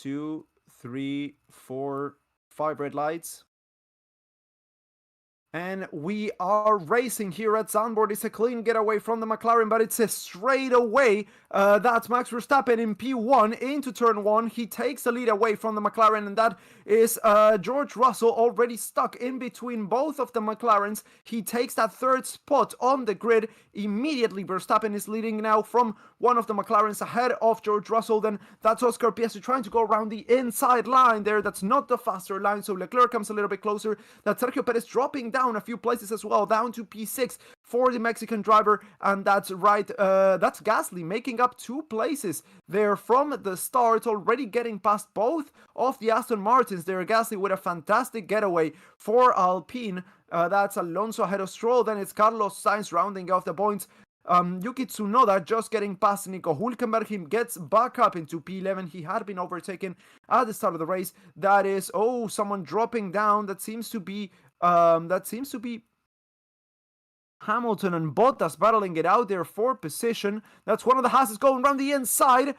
2, 3, 4, 5 red lights. And we are racing here at Zandvoort. It's a clean getaway from the McLaren, but it's a straight away. That's Max Verstappen in P1 into turn 1. He takes the lead away from the McLaren, and that is George Russell already stuck in between both of the McLarens. He takes that third spot on the grid. Immediately, Verstappen is leading now from one of the McLarens ahead of George Russell. Then that's Oscar Piastri trying to go around the inside line there. That's not the faster line, so Leclerc comes a little bit closer. That's Sergio Perez dropping down a few places as well, down to P6 for the Mexican driver, and that's right, that's Gasly making up 2 places there from the start, already getting past both of the Aston Martins there. Gasly with a fantastic getaway for Alpine. That's Alonso ahead of Stroll, then it's Carlos Sainz rounding off the points. Yuki Tsunoda just getting past Nico Hülkenberg. He gets back up into P11. He had been overtaken at the start of the race. That is, someone dropping down. That seems to be Hamilton and Bottas battling it out there for position. That's one of the Haas going around the inside.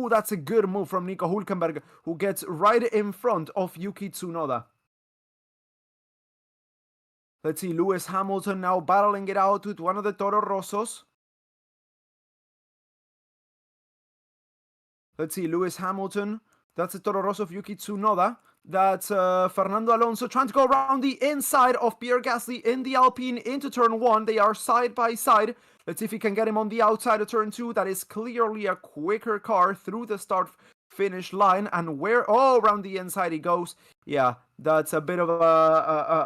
That's a good move from Nico Hülkenberg, who gets right in front of Yuki Tsunoda. Let's see, Lewis Hamilton now battling it out with one of the Toro Rossos. Let's see, Lewis Hamilton. That's the Toro Rosso of Yuki Tsunoda. That's Fernando Alonso trying to go around the inside of Pierre Gasly in the Alpine into turn 1. They are side by side. Let's see if he can get him on the outside of turn 2. That is clearly a quicker car through the start-finish line. And around the inside he goes. Yeah, that's a bit of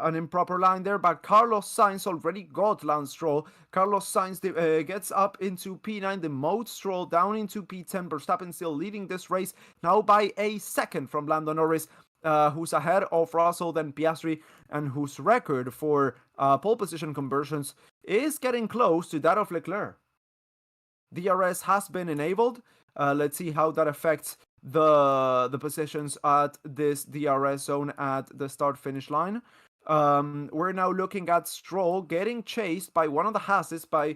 an improper line there. But Carlos Sainz already got Lance Stroll. Carlos Sainz gets up into P9. The Mode Stroll down into P10. Verstappen still leading this race now by a second from Lando Norris, who's ahead of Russell, then Piastri, and whose record for pole position conversions is getting close to that of Leclerc. DRS has been enabled. Let's see how that affects the positions at this DRS zone at the start-finish line. We're now looking at Stroll getting chased by one of the Haases, by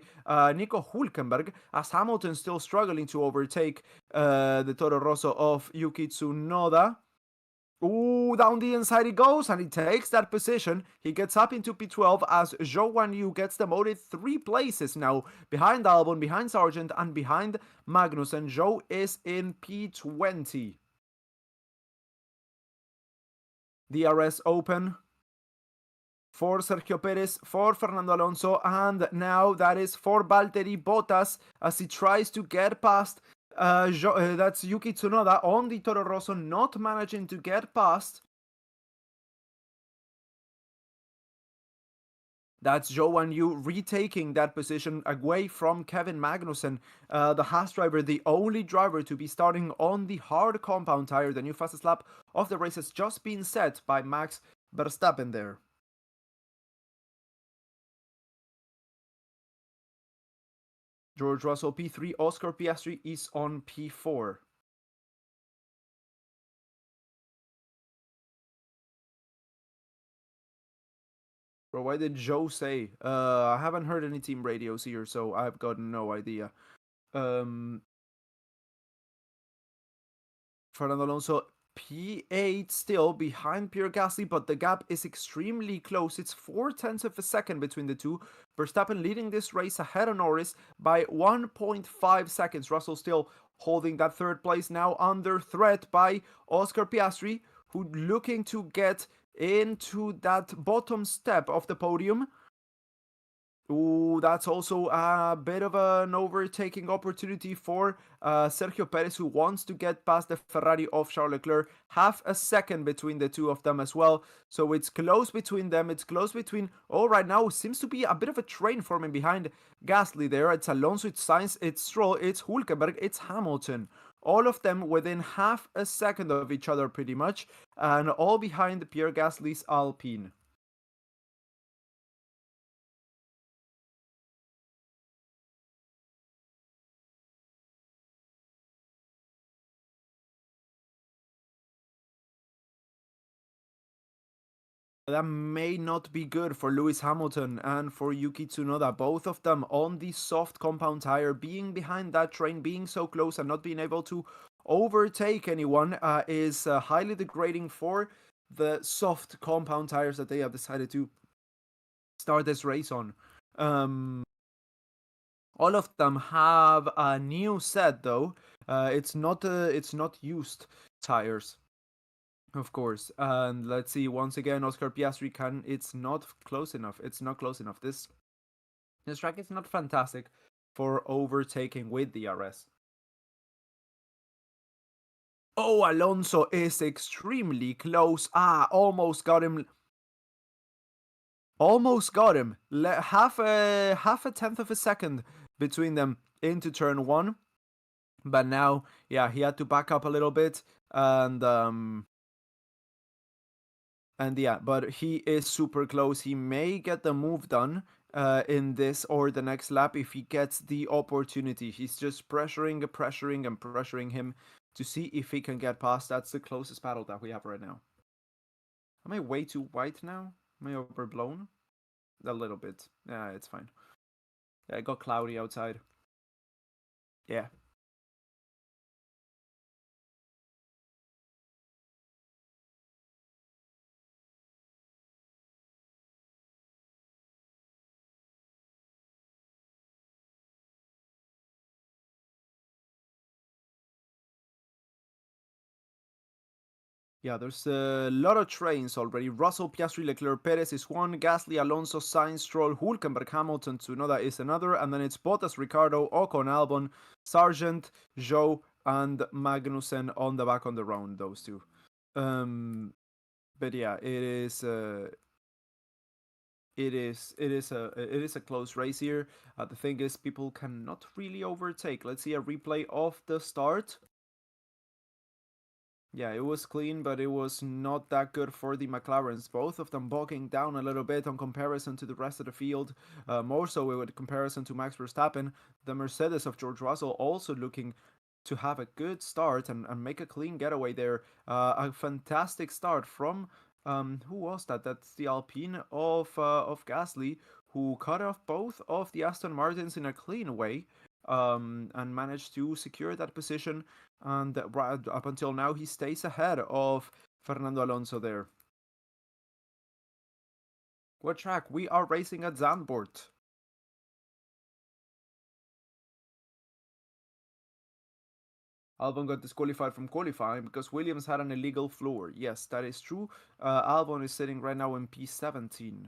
Nico Hülkenberg, as Hamilton still struggling to overtake the Toro Rosso of Yuki Tsunoda. Down the inside he goes, and he takes that position. He gets up into P12 as Zhou Guanyu gets demoted 3 places now, behind Albon, behind Sargent, and behind Magnussen. Zhou is in P20. DRS open for Sergio Perez, for Fernando Alonso, and now that is for Valtteri Bottas as he tries to get past that's Yuki Tsunoda on the Toro Rosso, not managing to get past. That's Zhou Guanyu retaking that position away from Kevin Magnussen, the Haas driver, the only driver to be starting on the hard compound tire. The new fastest lap of the race has just been set by Max Verstappen there. George Russell P3, Oscar Piastri is on P4. Bro, why did Joe say? I haven't heard any team radios here, so I've got no idea. Fernando Alonso P8 still behind Pierre Gasly, but the gap is extremely close. It's 0.4 of a second between the two. Verstappen leading this race ahead of Norris by 1.5 seconds. Russell still holding that third place, now under threat by Oscar Piastri, who looking to get into that bottom step of the podium. That's also a bit of an overtaking opportunity for Sergio Perez, who wants to get past the Ferrari of Charles Leclerc. Half a second between the two of them as well. So it's close between them. It's close between... right now seems to be a bit of a train forming behind Gasly there. It's Alonso, it's Sainz, it's Stroll, it's Hülkenberg, it's Hamilton. All of them within half a second of each other pretty much. And all behind Pierre Gasly's Alpine. That may not be good for Lewis Hamilton and for Yuki Tsunoda. Both of them on the soft compound tire, being behind that train, being so close and not being able to overtake anyone is highly degrading for the soft compound tires that they have decided to start this race on. All of them have a new set though. It's not used tires, of course. And let's see once again, Oscar Piastri can. It's not close enough. It's not close enough. This track is not fantastic for overtaking with DRS. Oh, Alonso is extremely close. Almost got him. Almost got him. Half a tenth of a second between them into turn one. But now, yeah, he had to back up a little bit, and yeah, but he is super close. He may get the move done in this or the next lap if he gets the opportunity. He's just pressuring him to see if he can get past. That's the closest battle that we have right now. Am I way too white now? Am I overblown? A little bit. Yeah, it's fine. Yeah, it got cloudy outside. Yeah. Yeah, there's a lot of trains already. Russell, Piastri, Leclerc, Perez is one. Gasly, Alonso, Sainz, Stroll, Hülkenberg, Hamilton, Tsunoda is another. And then it's Bottas, Ricardo, Ocon, Albon, Sargent, Zhou, and Magnussen on the back on the round, those two. But yeah, it is a close race here. The thing is, people cannot really overtake. Let's see a replay of the start. Yeah, it was clean, but it was not that good for the McLarens. Both of them bogging down a little bit on comparison to the rest of the field. More so with comparison to Max Verstappen. The Mercedes of George Russell also looking to have a good start and make a clean getaway there. A fantastic start from who was that? That's the Alpine of Gasly, who cut off both of the Aston Martins in a clean way. And managed to secure that position. And right up until now, he stays ahead of Fernando Alonso there. What track? We are racing at Zandvoort. Albon got disqualified from qualifying because Williams had an illegal floor. Yes, that is true. Albon is sitting right now in P17.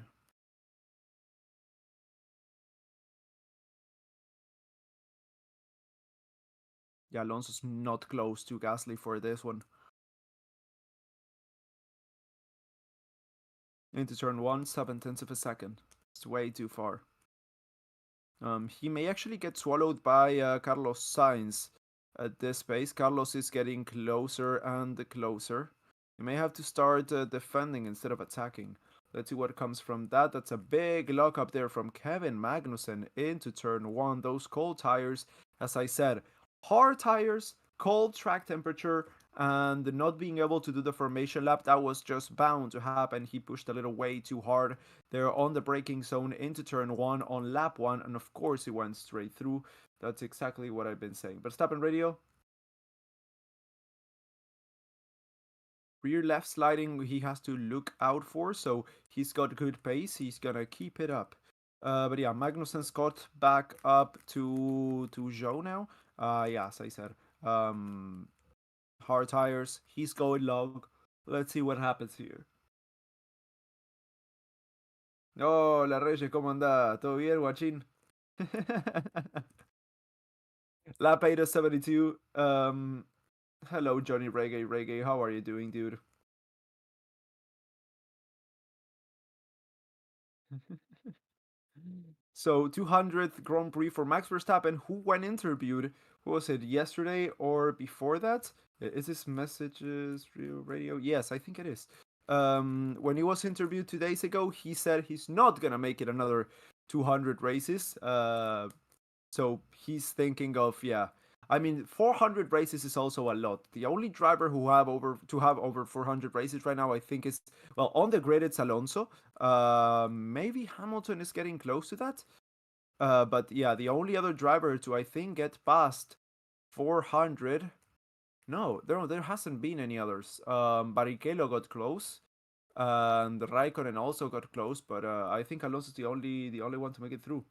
Yeah, Alonso's not close to Gasly for this one. Into turn 1, 7/10 of a second. It's way too far. He may actually get swallowed by Carlos Sainz at this pace. Carlos is getting closer and closer. He may have to start defending instead of attacking. Let's see what comes from that. That's a big lock up there from Kevin Magnussen into turn 1. Those cold tires, as I said, hard tires, cold track temperature, and not being able to do the formation lap, that was just bound to happen. He pushed a little way too hard there on the braking zone into turn 1 on lap 1, and of course he went straight through. That's exactly what I've been saying. But Verstappen radio. Rear left sliding he has to look out for, so he's got good pace. He's gonna keep it up. But yeah, Magnussen's got back up to Zhou now. Yeah, as I said. Hard tires. He's going long. Let's see what happens here. Oh, la Reyes, ¿cómo anda? ¿Todo bien, guachín? Lap 8 of 72. Hello, Johnny Reggae. Reggae, how are you doing, dude? So 200th Grand Prix for Max Verstappen, who when interviewed, who was it, yesterday or before that? Is this messages real radio? Yes, I think it is. When he was interviewed 2 days ago, he said he's not gonna make it another 200 races. So he's thinking of, yeah. I mean, 400 races is also a lot. The only driver who have over 400 races right now, I think, is, well, on the grid it's Alonso. Maybe Hamilton is getting close to that. But yeah, the only other driver to, I think, get past 400 No, there hasn't been any others. Barrichello got close, and Raikkonen also got close, but I think Alonso's the only one to make it through.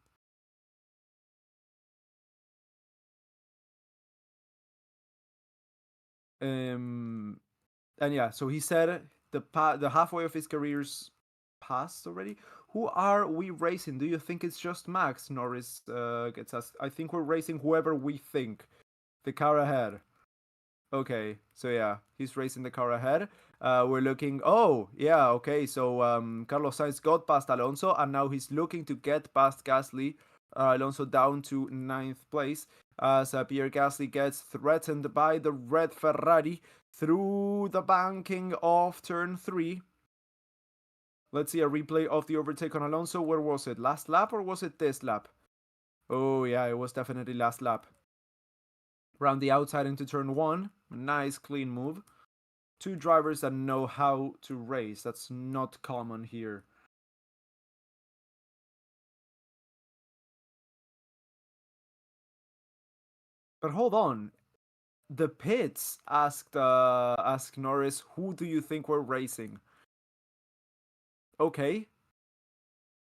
Um, and yeah, so he said the halfway of his career's passed already. Who are we racing? Do you think it's just Max? Norris gets asked. I think we're racing whoever we think. The car ahead. Okay, so yeah, he's racing the car ahead. We're looking. Oh, yeah, okay. So Carlos Sainz got past Alonso, and now he's looking to get past Gasly. Alonso down to ninth place as Pierre Gasly gets threatened by the red Ferrari through the banking of turn 3. Let's see a replay of the overtake on Alonso. Where was it? Last lap or was it this lap? Oh, yeah, it was definitely last lap. Round the outside into turn 1. Nice clean move. Two drivers that know how to race. That's not common here. But hold on. The pits asked Norris, who do you think we're racing? Okay,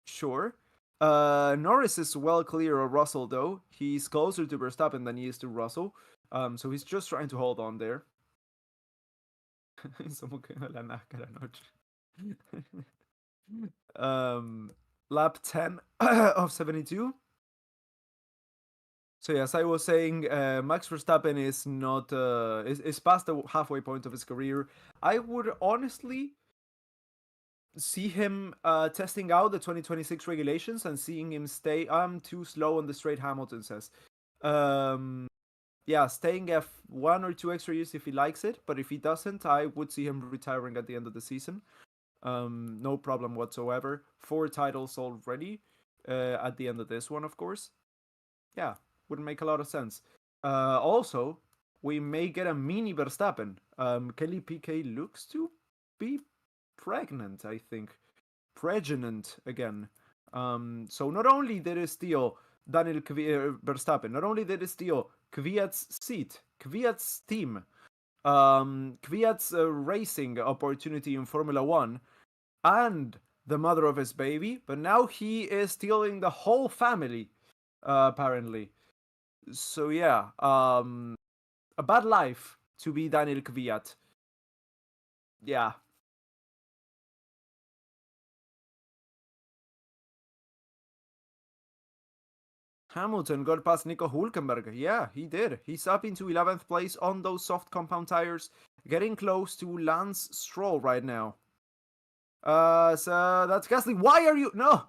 sure. Norris is well clear of Russell though. He's closer to Verstappen than he is to Russell. So he's just trying to hold on there. Lap 10 of 72. So as I was saying, Max Verstappen is not is past the halfway point of his career. I would honestly see him testing out the 2026 regulations and seeing him stay. I'm too slow on the straight, Hamilton says. Yeah, staying F1 or 2 extra years if he likes it, but if he doesn't, I would see him retiring at the end of the season. No problem whatsoever. 4 titles already at the end of this one, of course. Yeah, wouldn't make a lot of sense. Also, we may get a mini Verstappen. Kelly Piquet looks to be pregnant, I think. Pregnant again. So not only did he steal Verstappen, not only did he steal Kvyat's seat, Kvyat's team, Kvyat's racing opportunity in Formula One, and the mother of his baby, but now he is stealing the whole family, apparently. So yeah, a bad life to be Daniel Kvyat. Yeah. Hamilton got past Nico Hulkenberg. Yeah, he did. He's up into 11th place on those soft compound tires, getting close to Lance Stroll right now. So that's Gasly. Why are you... No!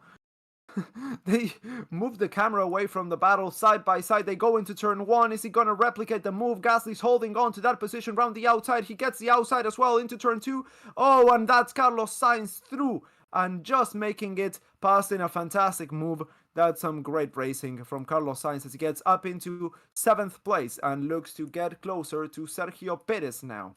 They move the camera away from the battle side by side. They go into turn 1. Is he going to replicate the move? Gasly's holding on to that position round the outside. He gets the outside as well into turn 2. Oh, and that's Carlos Sainz through and just making it past in a fantastic move. That's some great racing from Carlos Sainz as he gets up into 7th place and looks to get closer to Sergio Perez now.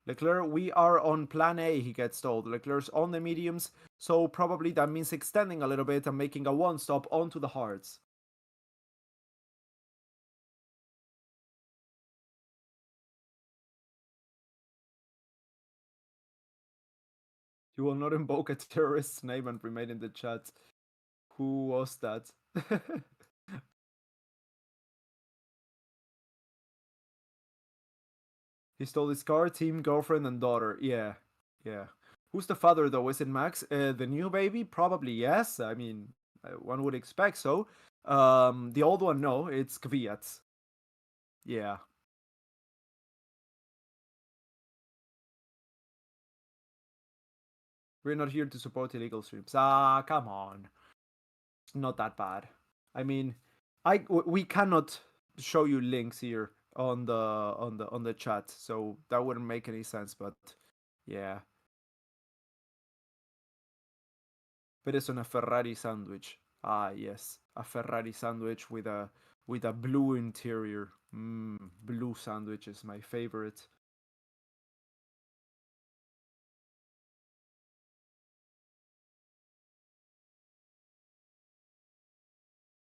Leclerc, we are on plan A, he gets told. Leclerc's on the mediums, so probably that means extending a little bit and making a one-stop onto the hards. You will not invoke a terrorist's name and remain in the chat. Who was that? He stole his car, team, girlfriend, and daughter. Yeah, yeah. Who's the father though? Is it Max? The new baby? Probably yes. I mean, one would expect so. The old one, no. It's Kvyat. Yeah. We're not here to support illegal streams. Ah, come on. It's not that bad. I mean, we cannot show you links here on the chat, so that wouldn't make any sense. But yeah, but it's on a Ferrari sandwich. Ah, yes, a Ferrari sandwich with a blue interior. Blue sandwich is my favorite.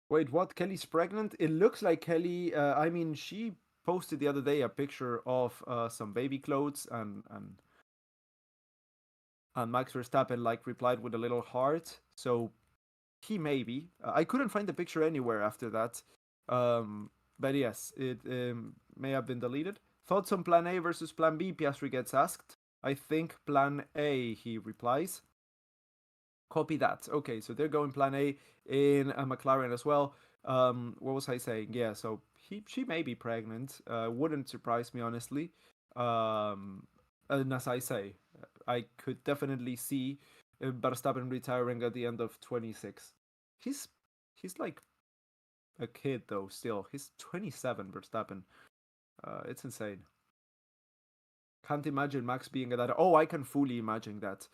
Wait, what? Kelly's pregnant? It looks like Kelly. I mean, she posted the other day a picture of some baby clothes, and Max Verstappen like replied with a little heart. So he maybe. I couldn't find the picture anywhere after that. But yes, it may have been deleted. Thoughts on Plan A versus Plan B? Piastri gets asked. I think Plan A, he replies. Copy that. Okay, so they're going Plan A in a McLaren as well. What was I saying? Yeah, so she may be pregnant. Wouldn't surprise me, honestly. And as I say, I could definitely see Verstappen retiring at the end of 26. He's like a kid though. Still, he's 27. Verstappen. It's insane. Can't imagine Max being a dad. Oh, I can fully imagine that.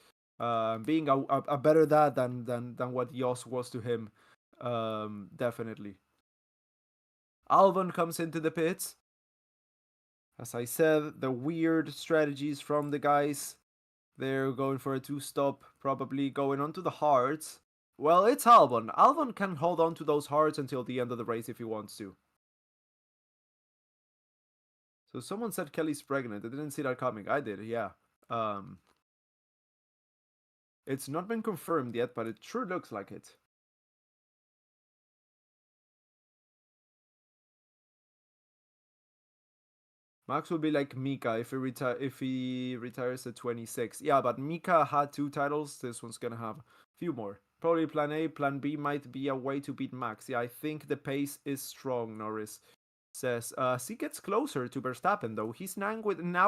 Being a better dad than what Jos was to him. Definitely. Albon comes into the pits. As I said, the weird strategies from the guys. They're going for a two-stop, probably going on to the hards. Well, it's Albon. Albon can hold on to those hards until the end of the race if he wants to. So someone said Kelly's pregnant. I didn't see that coming. I did, yeah. It's not been confirmed yet, but it sure looks like it. Max will be like Mika if he retires at 26. Yeah, but Mika had 2 titles. This one's gonna have a few more. Probably Plan A. Plan B might be a way to beat Max. Yeah, I think the pace is strong, Norris says. As he gets closer to Verstappen, though, he's now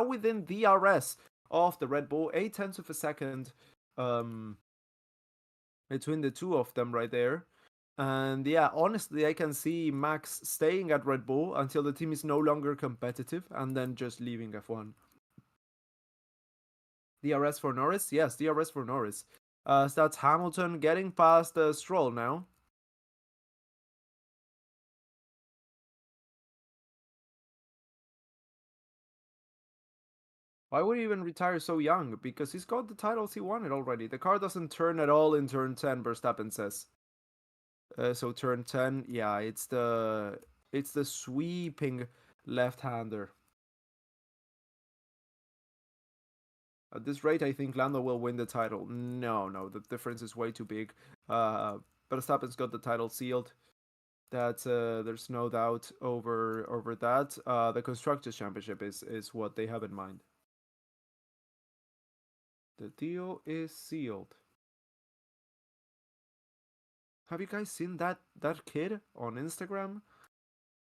within DRS of the Red Bull. 8/10 of a second between the two of them right there. And yeah, honestly, I can see Max staying at Red Bull until the team is no longer competitive and then just leaving F1. DRS for Norris? Yes, DRS for Norris. So that's Hamilton getting past Stroll now. Why would he even retire so young? Because he's got the titles he wanted already. The car doesn't turn at all in turn 10, Verstappen says. So turn 10, yeah, it's the sweeping left-hander. At this rate, I think Lando will win the title. No, the difference is way too big. Verstappen's got the title sealed. That there's no doubt over that. The Constructors' Championship is what they have in mind. The deal is sealed. Have you guys seen that kid on Instagram?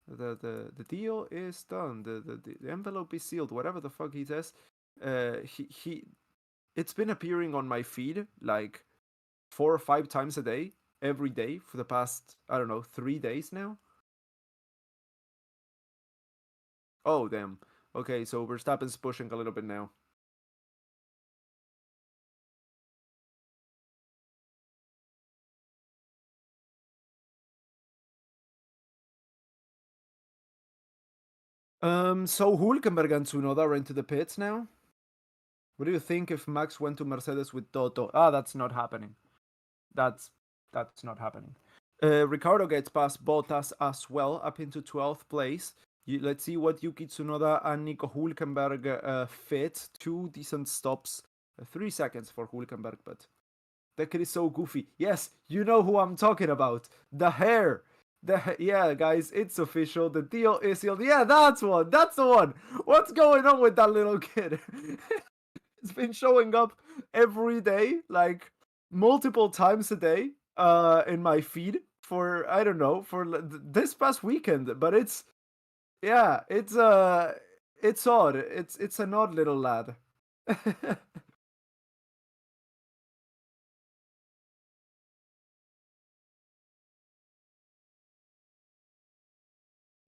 The deal is done. The envelope is sealed. Whatever the fuck he says. It's been appearing on my feed like 4 or 5 times a day, every day for the past, I don't know, 3 days now. Oh damn. Okay, so Verstappen's pushing a little bit now. So Hulkenberg and Tsunoda are into the pits now. What do you think if Max went to Mercedes with Toto? That's not happening. That's not happening. Ricardo gets past Bottas as well, up into 12th place. Let's see what Yuki Tsunoda and Nico Hulkenberg fit. 2 decent stops. 3 seconds for Hulkenberg, but that kid is so goofy. Yes, you know who I'm talking about. The hair. Yeah, guys, it's official. The deal is sealed. Yeah, that's one. That's the one. What's going on with that little kid? It's been showing up every day, like multiple times a day, in my feed for I don't know for this past weekend. But it's odd. It's an odd little lad.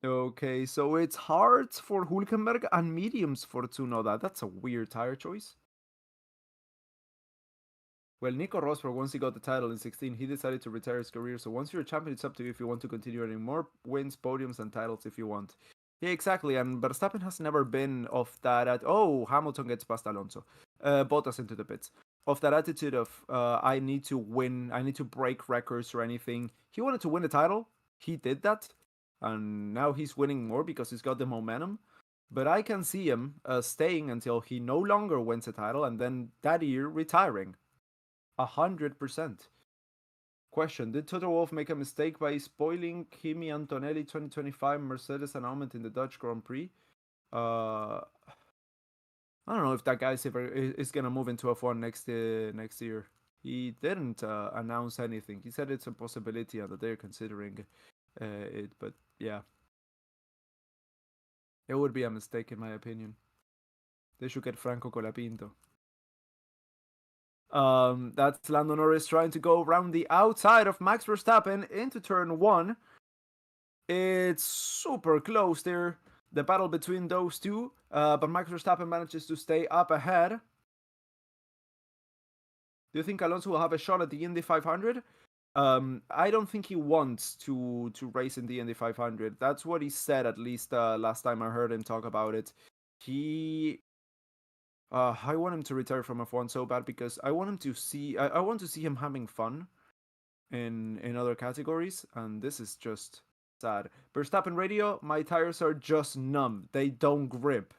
Okay, so it's hards for Hulkenberg and mediums for Tsunoda. That's a weird tire choice. Well, Nico Rosberg, once he got the title in 16, he decided to retire his career. So once you're a champion, it's up to you if you want to continue earning more wins, podiums, and titles if you want. Yeah, exactly. And Verstappen has never been of that. Hamilton gets past Alonso. Bottas into the pits. Of that attitude of I need to win, I need to break records or anything. He wanted to win the title. He did that. And now he's winning more because he's got the momentum. But I can see him staying until he no longer wins a title and then that year retiring. 100%. Question: did Toto Wolff make a mistake by spoiling Kimi Antonelli 2025 Mercedes announcement in the Dutch Grand Prix? I don't know if that guy is gonna move into F1 next year. He didn't announce anything. He said it's a possibility and that they're considering it, but yeah, it would be a mistake in my opinion. They should get Franco Colapinto. That's Lando Norris trying to go around the outside of Max Verstappen into turn 1. It's super close there, the battle between those two, but Max Verstappen manages to stay up ahead. Do you think Alonso will have a shot at the Indy 500? I don't think he wants to race in the Indy 500. That's what he said, at least last time I heard him talk about it. I want him to retire from F1 so bad because I want him to see. I want to see him having fun in other categories, and this is just sad. Verstappen radio: my tires are just numb. They don't grip.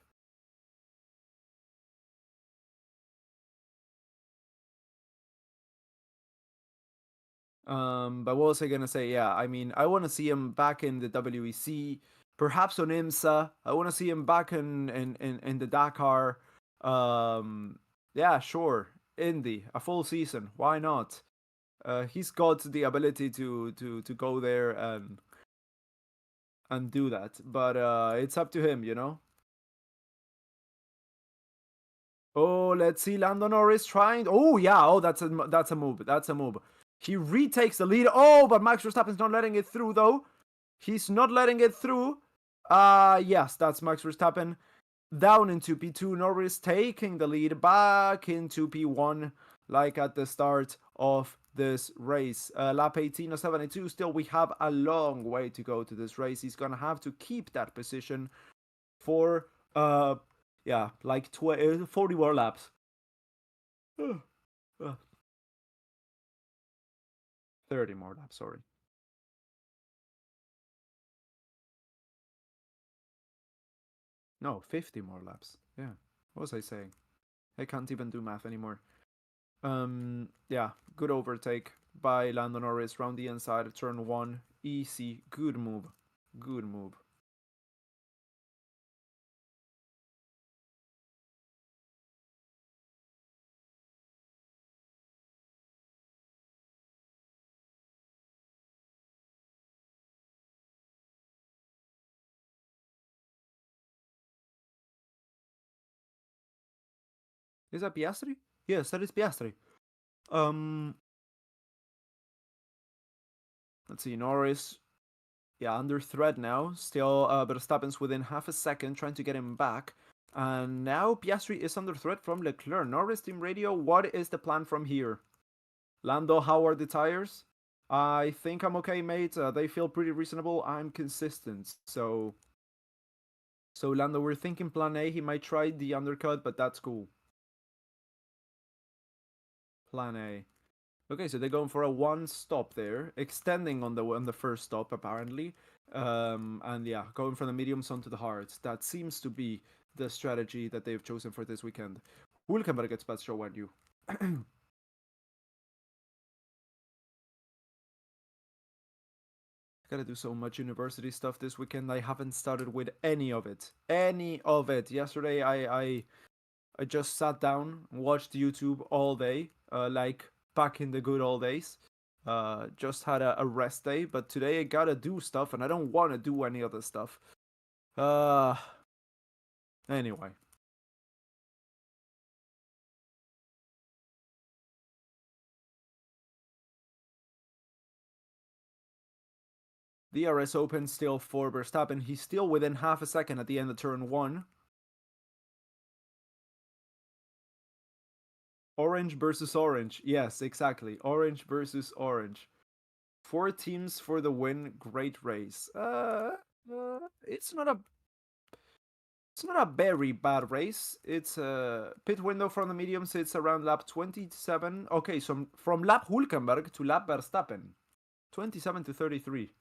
But what was I gonna say? Yeah, I mean, I want to see him back in the WEC, perhaps on IMSA. I want to see him back in the Dakar. Yeah, sure, Indy, a full season. Why not? He's got the ability to go there and do that, but it's up to him, you know. Oh, let's see, Lando Norris trying. Oh yeah, oh that's a move. That's a move. He retakes the lead. Oh, but Max Verstappen's not letting it through though. He's not letting it through. Yes, that's Max Verstappen down into P2. Norris taking the lead back into P1 like at the start of this race. Lap 18 of 72. Still, we have a long way to go to this race. He's gonna have to keep that position for like 40 more laps. 30 more laps, sorry. No, 50 more laps. Yeah. What was I saying? I can't even do math anymore. Yeah, good overtake by Lando Norris round the inside of turn 1. Easy, good move. Good move. Is that Piastri? Yes, that is Piastri. Let's see, Norris. Yeah, under threat now. Still, Verstappen's within half a second, trying to get him back. And now Piastri is under threat from Leclerc. Norris team radio, what is the plan from here? Lando, how are the tires? I think I'm okay, mate. They feel pretty reasonable. I'm consistent. So Lando, we're thinking plan A. He might try the undercut, but that's cool. Plan A. Okay, so they're going for a one stop there, extending on the first stop apparently, and yeah, going from the mediums onto the hards. That seems to be the strategy that they've chosen for this weekend. Hülkenberg gets past show at you. Gotta do so much university stuff this weekend. I haven't started with any of it. Any of it. Yesterday I just sat down, watched YouTube all day, like back in the good old days. Just had a rest day, but today I gotta do stuff, and I don't want to do any other stuff. Anyway. DRS open still for Verstappen. He's still within half a second at the end of turn 1. Orange versus orange. Yes, exactly. Orange versus orange. 4 teams for the win. Great race. It's not a very bad race. It's a pit window from the mediums. It's around lap 27. Okay, so from lap Hülkenberg to lap Verstappen. 27 to 33.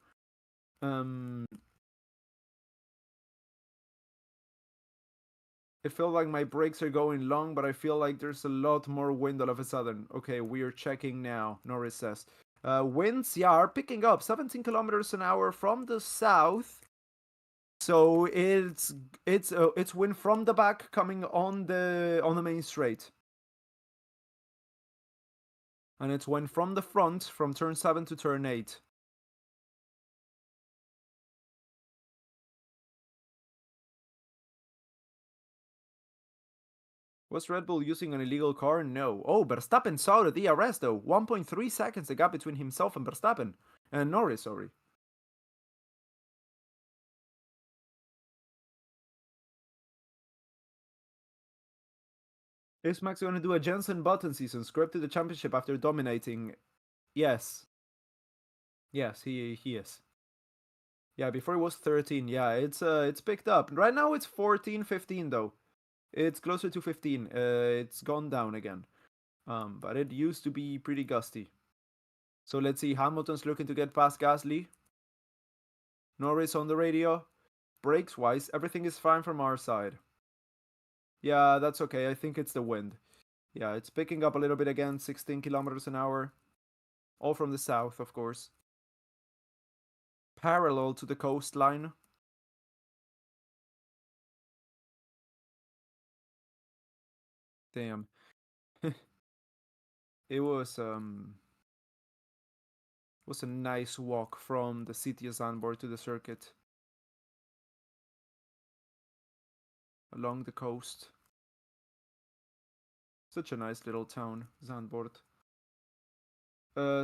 It felt like my brakes are going long, but I feel like there's a lot more wind all of a sudden. Okay, we are checking now, Norris says. Winds, yeah, are picking up 17 kilometers an hour from the south. So it's wind from the back coming on the main straight. And it's wind from the front from turn 7 to turn 8. Was Red Bull using an illegal car? No. Oh, Verstappen saw the DRS though. 1.3 seconds the gap between himself and Verstappen. And Norris, sorry. Is Max going to do a Jensen Button season? Scrap to the championship after dominating? Yes. Yes, he is. Yeah, before it was 13. Yeah, it's picked up. Right now it's 14, 15 though. It's closer to 15. It's gone down again. But it used to be pretty gusty. So let's see. Hamilton's looking to get past Gasly. Norris on the radio. Brakes wise, everything is fine from our side. Yeah, that's okay. I think it's the wind. Yeah, it's picking up a little bit again. 16 kilometers an hour. All from the south, of course. Parallel to the coastline. Damn. It was a nice walk from the city of Zandvoort to the circuit. Along the coast. Such a nice little town, Zandvoort.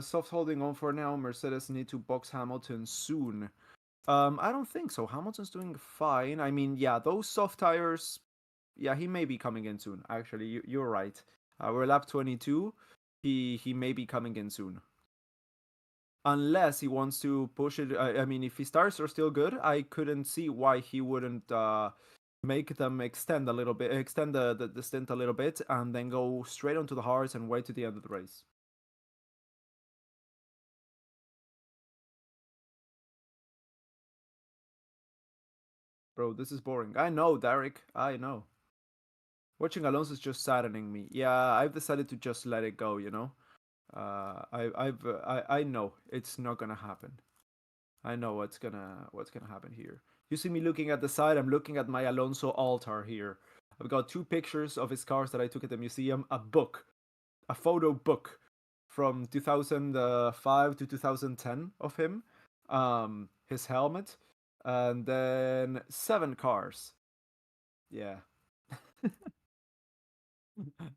Soft holding on for now. Mercedes need to box Hamilton soon. I don't think so. Hamilton's doing fine. I mean, yeah, those soft tires. Yeah, he may be coming in soon. Actually, you're right. We're lap 22. He may be coming in soon. Unless he wants to push it. I mean, if his tires are still good, I couldn't see why he wouldn't make them extend a little bit, extend the stint a little bit, and then go straight onto the hards and wait to the end of the race. Bro, this is boring. I know, Derek. I know. Watching Alonso is just saddening me. Yeah, I've decided to just let it go. I know it's not gonna happen. I know what's gonna happen here. You see me looking at the side. I'm looking at my Alonso altar here. I've got 2 pictures of his cars that I took at the museum. A photo book from 2005 to 2010 of him. His helmet, and then 7 cars. Yeah.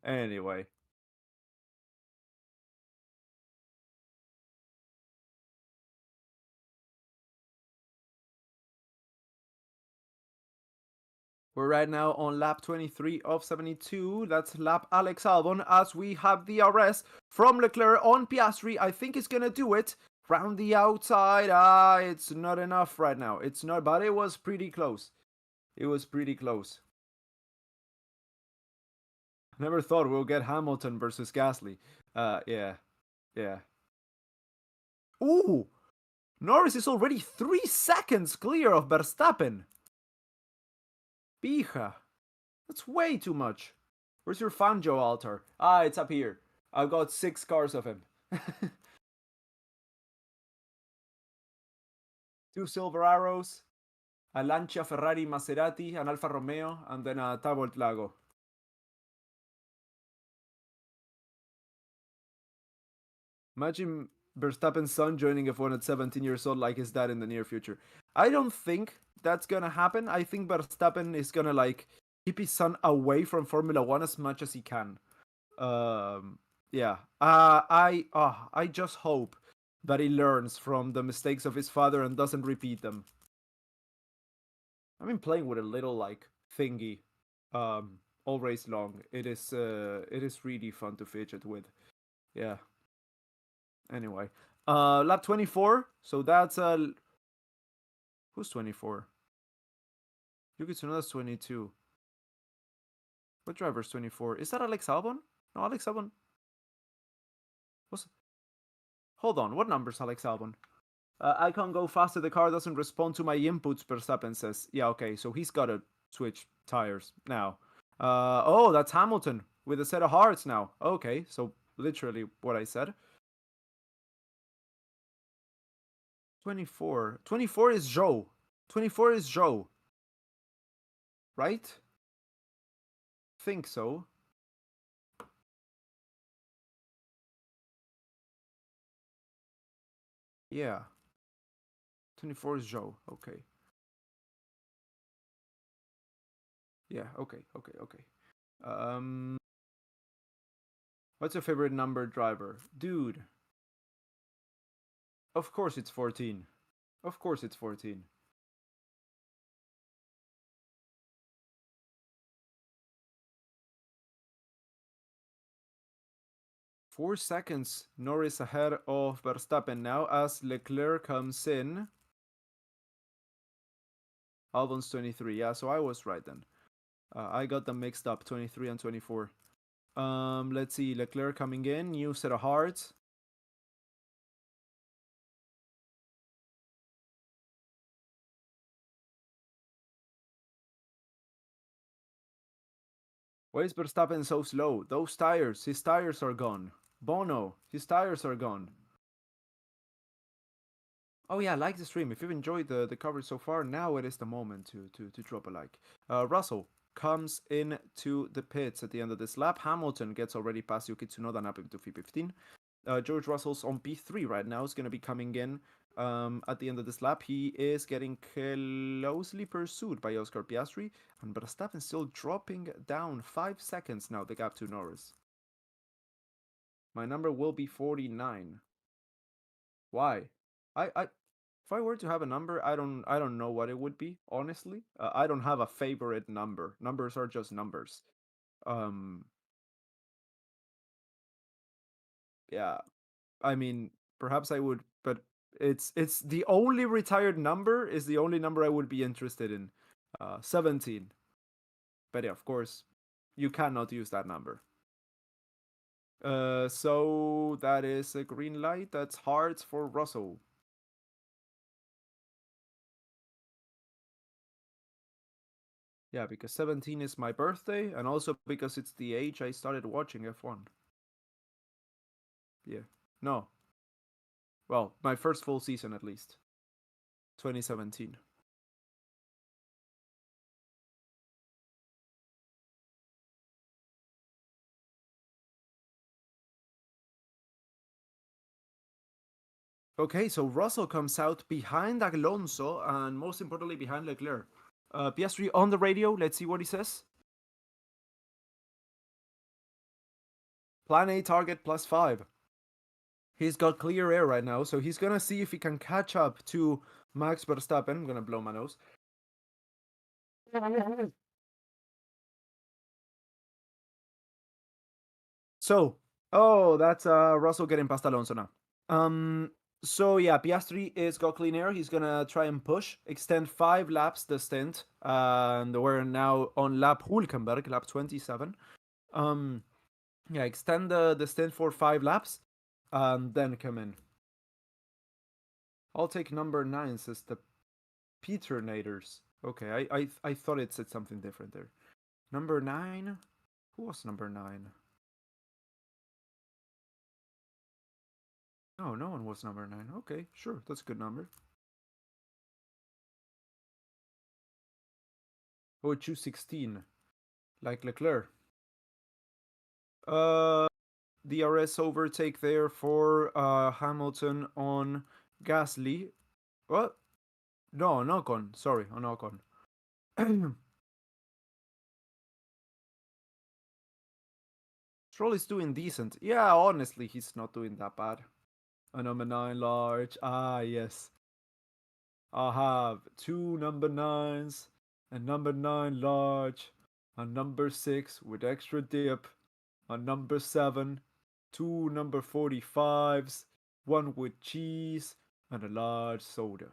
Anyway. We're right now on lap 23 of 72. That's lap Alex Albon as we have the arrest from Leclerc on Piastri. I think he's going to do it. Round the outside. It's not enough right now. It's not, but it was pretty close. It was pretty close. Never thought we'll get Hamilton versus Gasly. Yeah. Ooh! Norris is already 3 seconds clear of Verstappen. Pija. That's way too much. Where's your Fanjo altar? It's up here. I've got 6 cars of him. 2 silver arrows, a Lancia Ferrari Maserati, an Alfa Romeo, and then a Talbot Lago. Imagine Verstappen's son joining F1 at 17 years old like his dad in the near future. I don't think that's gonna happen. I think Verstappen is gonna keep his son away from Formula One as much as he can. Yeah. I just hope that he learns from the mistakes of his father and doesn't repeat them. I've been playing with a little thingy, all race long. It is really fun to fidget with. Yeah. Anyway, lap 24. So that's who's 24? Yuki Tsunoda's 22. What driver's 24? Is that Alex Albon? No, Alex Albon. Hold on, what number's Alex Albon? I can't go faster, the car doesn't respond to my inputs, Verstappen says. Yeah, okay, so he's gotta switch tires now. Oh, that's Hamilton with a set of hearts now. Okay, so literally what I said. 24. 24 is Joe. 24 is Joe. Right? Think so. Yeah. 24 is Joe. Okay. Yeah, okay, okay, okay. Um what's your favorite number driver? Dude. Of course it's 14. Of course it's 14. 4 seconds Norris ahead of Verstappen now as Leclerc comes in. Albon's 23. Yeah, so I was right then. I got them mixed up, 23 and 24. Let's see, Leclerc coming in, new set of hearts. Why is Verstappen so slow? Those tires, his tires are gone. Bono, his tires are gone. Oh yeah, like the stream. If you've enjoyed the coverage so far, now it is the moment to drop a like. Russell comes into the pits at the end of this lap. Hamilton gets already past Yuki Tsunoda, up into P15. George Russell's on P3 right now. Is going to be coming in at the end of this lap. He is getting closely pursued by Oscar Piastri, and Verstappen still dropping down 5 seconds now, the gap to Norris. My number will be 49. Why? If I were to have a number, I don't know what it would be, honestly. I don't have a favorite number. Numbers are just numbers. Um yeah, I mean, perhaps I would, but it's the only retired number is the only number I would be interested in. 17. But yeah, of course, you cannot use that number. So that is a green light. That's hearts for Russell. Yeah, because 17 is my birthday, and also because it's the age I started watching F1. Yeah. No. Well, my first full season at least. 2017. Okay, so Russell comes out behind Alonso and most importantly behind Leclerc. Piastri on the radio. Let's see what he says. Plan A target +5. He's got clear air right now, so he's gonna see if he can catch up to Max Verstappen. I'm gonna blow my nose. So, oh, that's Russell getting past Alonso now. So yeah, Piastri is got clean air. He's gonna try and push, extend 5 laps the stint, and we're now on lap Hulkenberg, lap 27. Um, yeah, extend the stint for 5 laps, and then come in. I'll take number 9, says the Peternators. Okay, I thought it said something different there. Number 9? Who was number 9? No, no one was number 9. Okay, sure, that's a good number. Oh, choose 16, like Leclerc. DRS overtake there for Hamilton on Gasly. What? No, on Ocon. Sorry, on Ocon. Stroll is doing decent. Yeah, honestly, he's not doing that bad. A number 9 large. Ah, yes. I have 2 number 9s, a number 9 large, a number 6 with extra dip, a number 7, 2 number 45s, one with cheese, and a large soda.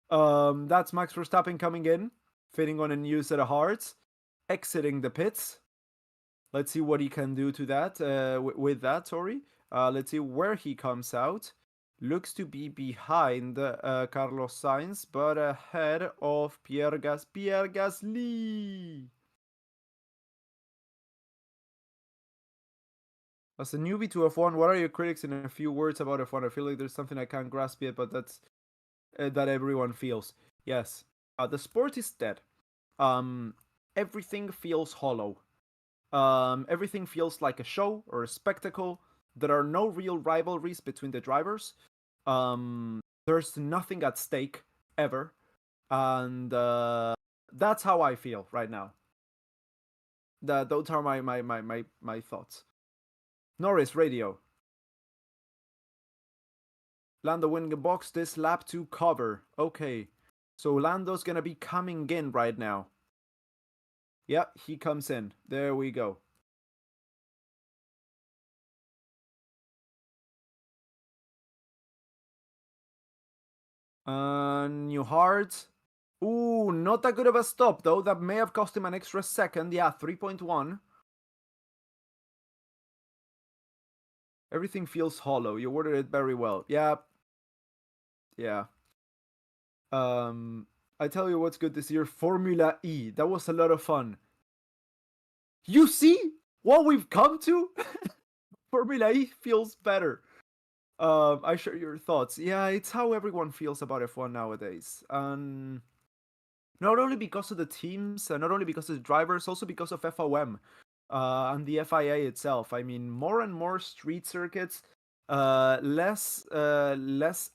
That's Max Verstappen coming in, fitting on a new set of hearts, exiting the pits. Let's see what he can do to that. With that, sorry. Let's see where he comes out. Looks to be behind Carlos Sainz, but ahead of Pierre Gasly. As a newbie to F1, what are your critics in a few words about F1? I feel like there's something I can't grasp yet, but that's that everyone feels. Yes, the sport is dead. Um, everything feels hollow. Everything feels like a show or a spectacle. There are no real rivalries between the drivers. There's nothing at stake ever, and that's how I feel right now. Those are my thoughts. Norris radio. Lando winning a box this lap to cover. Okay, so Lando's gonna be coming in right now. Yep, he comes in. There we go. New hard. Ooh, not that good of a stop though. That may have cost him an extra second. Yeah, 3.1. Everything feels hollow. You worded it very well. Yeah. Yeah. I tell you what's good this year, Formula E. That was a lot of fun. You see what we've come to? Formula E feels better. I share your thoughts. Yeah, it's how everyone feels about F1 nowadays. Not only because of the teams, not only because of the drivers, also because of FOM and the FIA itself. I mean, more and more street circuits, less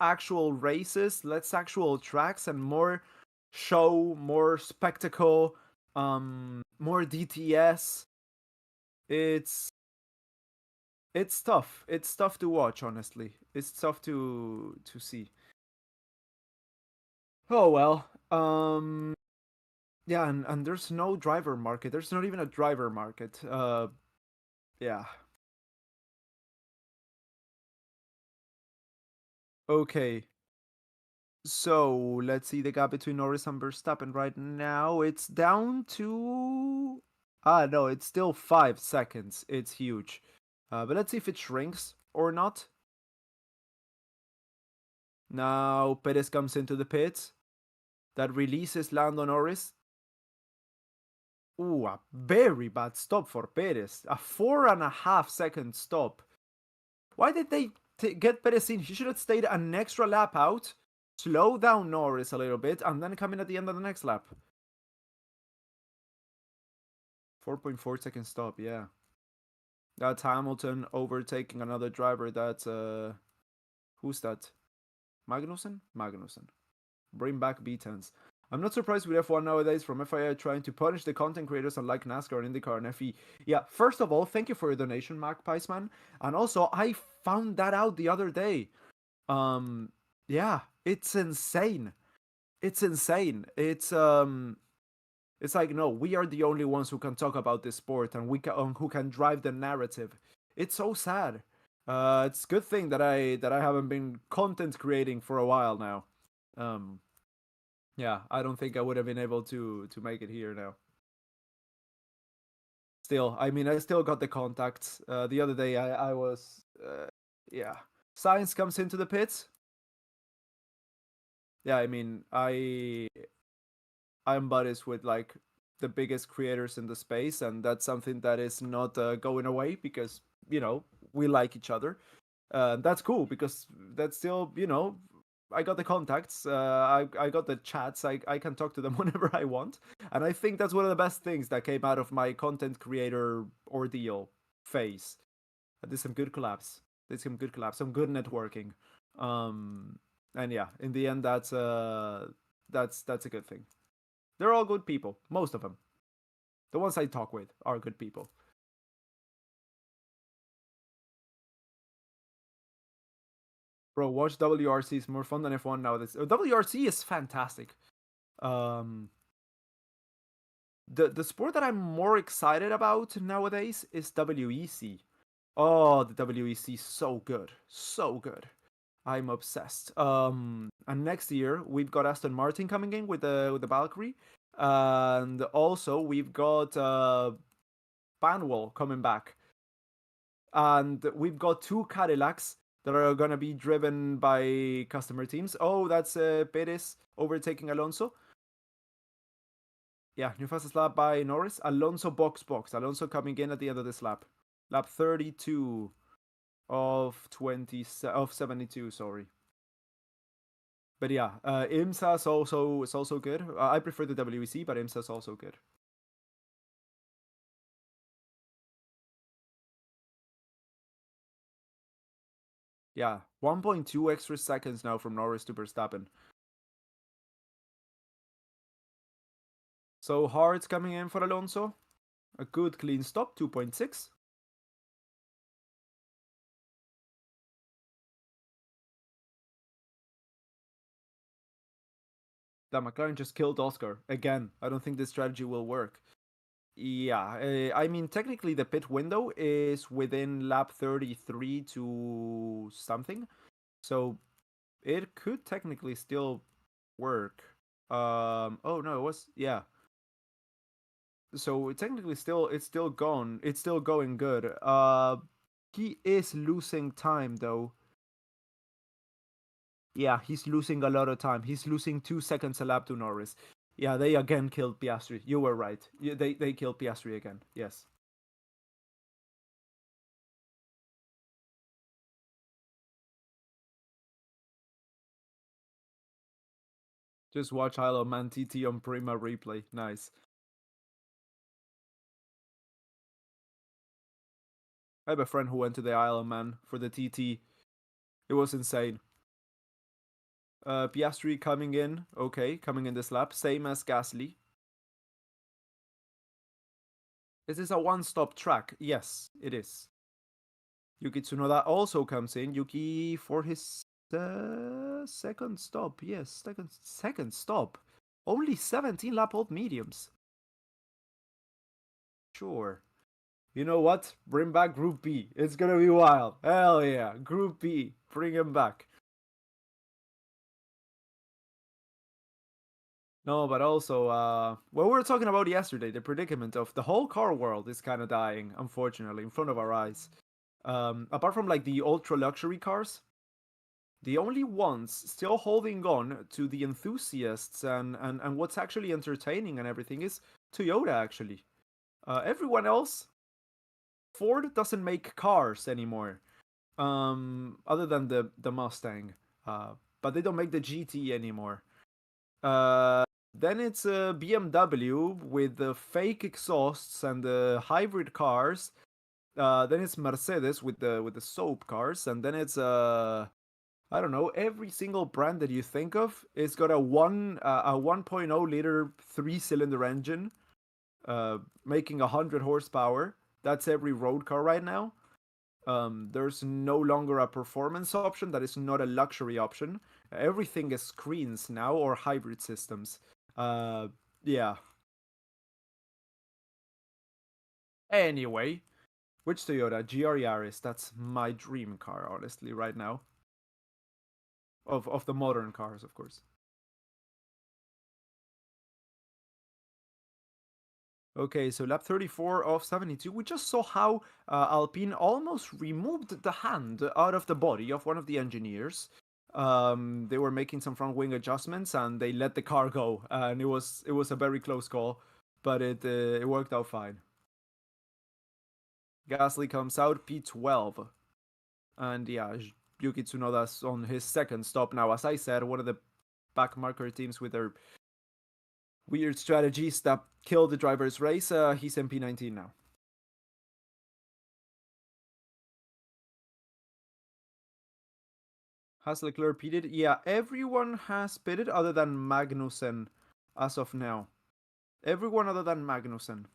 actual races, less actual tracks, and more show, more spectacle, more DTS. It's it's tough. It's tough to watch, honestly. It's tough to see. Oh well. Yeah, and there's no driver market. There's not even a driver market. Yeah. Okay. So let's see the gap between Norris and Verstappen right now. It's down to no, it's still 5 seconds. It's huge. But let's see if it shrinks or not. Now Perez comes into the pits. That releases Lando Norris. Ooh, a very bad stop for Perez. A 4.5 second stop. Why did they get Perez in? He should have stayed an extra lap out, slow down Norris a little bit, and then come in at the end of the next lap. 4.4 second stop, yeah. That's Hamilton overtaking another driver. That's who's that? Magnussen. Bring back B10s. I'm not surprised with F1 nowadays from FIA trying to punish the content creators unlike NASCAR and IndyCar and FE. Yeah, first of all, thank you for your donation, Magpies Man. And also, I found that out the other day. Yeah, it's insane. It's insane. It's like, no, we are the only ones who can talk about this sport and who can drive the narrative. It's so sad. It's a good thing that I haven't been content creating for a while now. Yeah, I don't think I would have been able to make it here now. Still, I mean, I still got the contacts. The other day, I was, yeah. Science comes into the pits. Yeah, I mean, I'm buddies with like the biggest creators in the space, and that's something that is not going away because we like each other. That's cool because that's still I got the contacts. I got the chats. I can talk to them whenever I want, and I think that's one of the best things that came out of my content creator ordeal phase. I did some good collabs. Some good networking. And yeah, in the end, that's a good thing. They're all good people. Most of them. The ones I talk with are good people. Bro, watch WRC is more fun than F1 nowadays. WRC is fantastic. The sport that I'm more excited about nowadays is WEC. Oh, the WEC is so good. So good. I'm obsessed. And next year we've got Aston Martin coming in with the Valkyrie. And also we've got Banwell coming back. And we've got two Cadillacs that are going to be driven by customer teams. Oh, that's Perez overtaking Alonso. Yeah, new fastest lap by Norris. Alonso box. Alonso coming in at the end of this lap. Lap 32 of 72, sorry. But yeah, IMSA is also good. I prefer the WEC, but IMSA is also good. Yeah, 1.2 extra seconds now from Norris to Verstappen. So hard's coming in for Alonso. A good clean stop, 2.6. That McLaren just killed Oscar. Again, I don't think this strategy will work. Yeah, I mean, technically the pit window is within lap 33 to something. So it could technically still work. Oh no, it was, yeah. So technically it's still gone. It's still going good. He is losing time though. Yeah, he's losing a lot of time. He's losing 2 seconds a lap to Norris. Yeah, they again killed Piastri. You were right. Yeah, they killed Piastri again. Yes. Just watch Isle of Man TT on Prima replay. Nice. I have a friend who went to the Isle of Man for the TT. It was insane. Piastri coming in. Okay, coming in this lap. Same as Gasly. Is this a one-stop track? Yes, it is. Yuki Tsunoda also comes in. Yuki for his second stop. Yes, second stop. Only 17 lap old mediums. Sure. You know what? Bring back Group B. It's gonna be wild. Hell yeah. Group B. Bring him back. No, but also, what we were talking about yesterday, the predicament of the whole car world is kind of dying, unfortunately, in front of our eyes. Apart from like the ultra luxury cars, the only ones still holding on to the enthusiasts and what's actually entertaining and everything is Toyota, actually. Everyone else, Ford doesn't make cars anymore, other than the Mustang. But they don't make the GT anymore. Then it's a BMW with the fake exhausts and the hybrid cars. Then it's Mercedes with the soap cars, and then it's I don't know, every single brand that you think of is got a 1.0 liter 3-cylinder engine, making 100 horsepower. That's every road car right now. There's no longer a performance option that is not a luxury option. Everything is screens now or hybrid systems. Yeah. Anyway, which Toyota? GR Yaris. That's my dream car, honestly, right now. Of the modern cars, of course. Okay, so lap 34 of 72. We just saw how Alpine almost removed the hand out of the body of one of the engineers. They were making some front wing adjustments and they let the car go, and it was a very close call, but it worked out fine. Gasly comes out P12, and yeah, Yuki Tsunoda's on his second stop now. As I said, one of the backmarker teams with their weird strategies that killed the driver's race. He's in P19 now. Has Leclerc pitted? Yeah, everyone has pitted other than Magnussen as of now. Everyone other than Magnussen.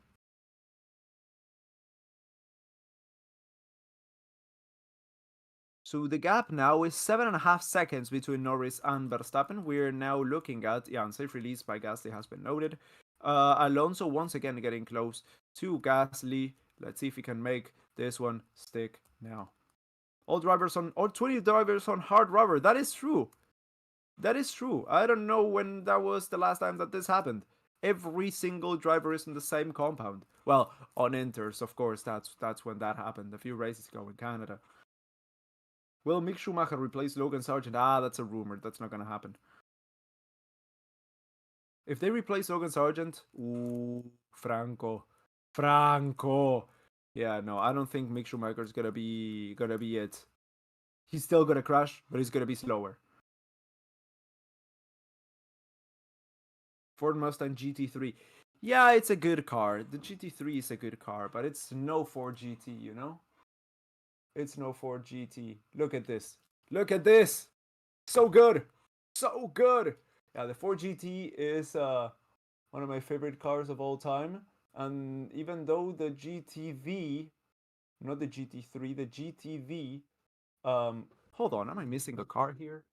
So the gap now is 7.5 seconds between Norris and Verstappen. We're now looking at, yeah, unsafe release by Gasly has been noted. Alonso once again getting close to Gasly. Let's see if he can make this one stick now. All 20 drivers on hard rubber. That is true. That is true. I don't know when that was the last time that this happened. Every single driver is in the same compound. Well, on Inters, of course, that's when that happened. A few races ago in Canada. Will Mick Schumacher replace Logan Sargent? That's a rumor. That's not gonna happen. If they replace Logan Sargent, ooh, Franco. Yeah, no, I don't think Mick Schumacher's gonna be it. He's still gonna crash, but he's gonna be slower. Ford Mustang GT3. Yeah, it's a good car. The GT3 is a good car, but it's no Ford GT, you know? It's no Ford GT. Look at this. Look at this. So good. So good. Yeah, the Ford GT is one of my favorite cars of all time. And even though the GTV, not the GT3, the GTV, hold on, am I missing a car here?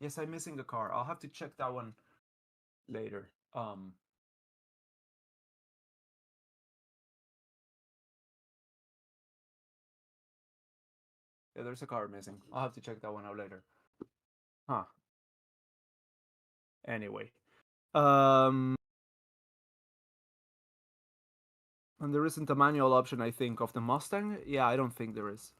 Yes, I'm missing a car. I'll have to check that one later. Yeah, there's a car missing. I'll have to check that one out later. Huh. Anyway. Um, and there isn't a manual option, I think, of the Mustang. Yeah, I don't think there is.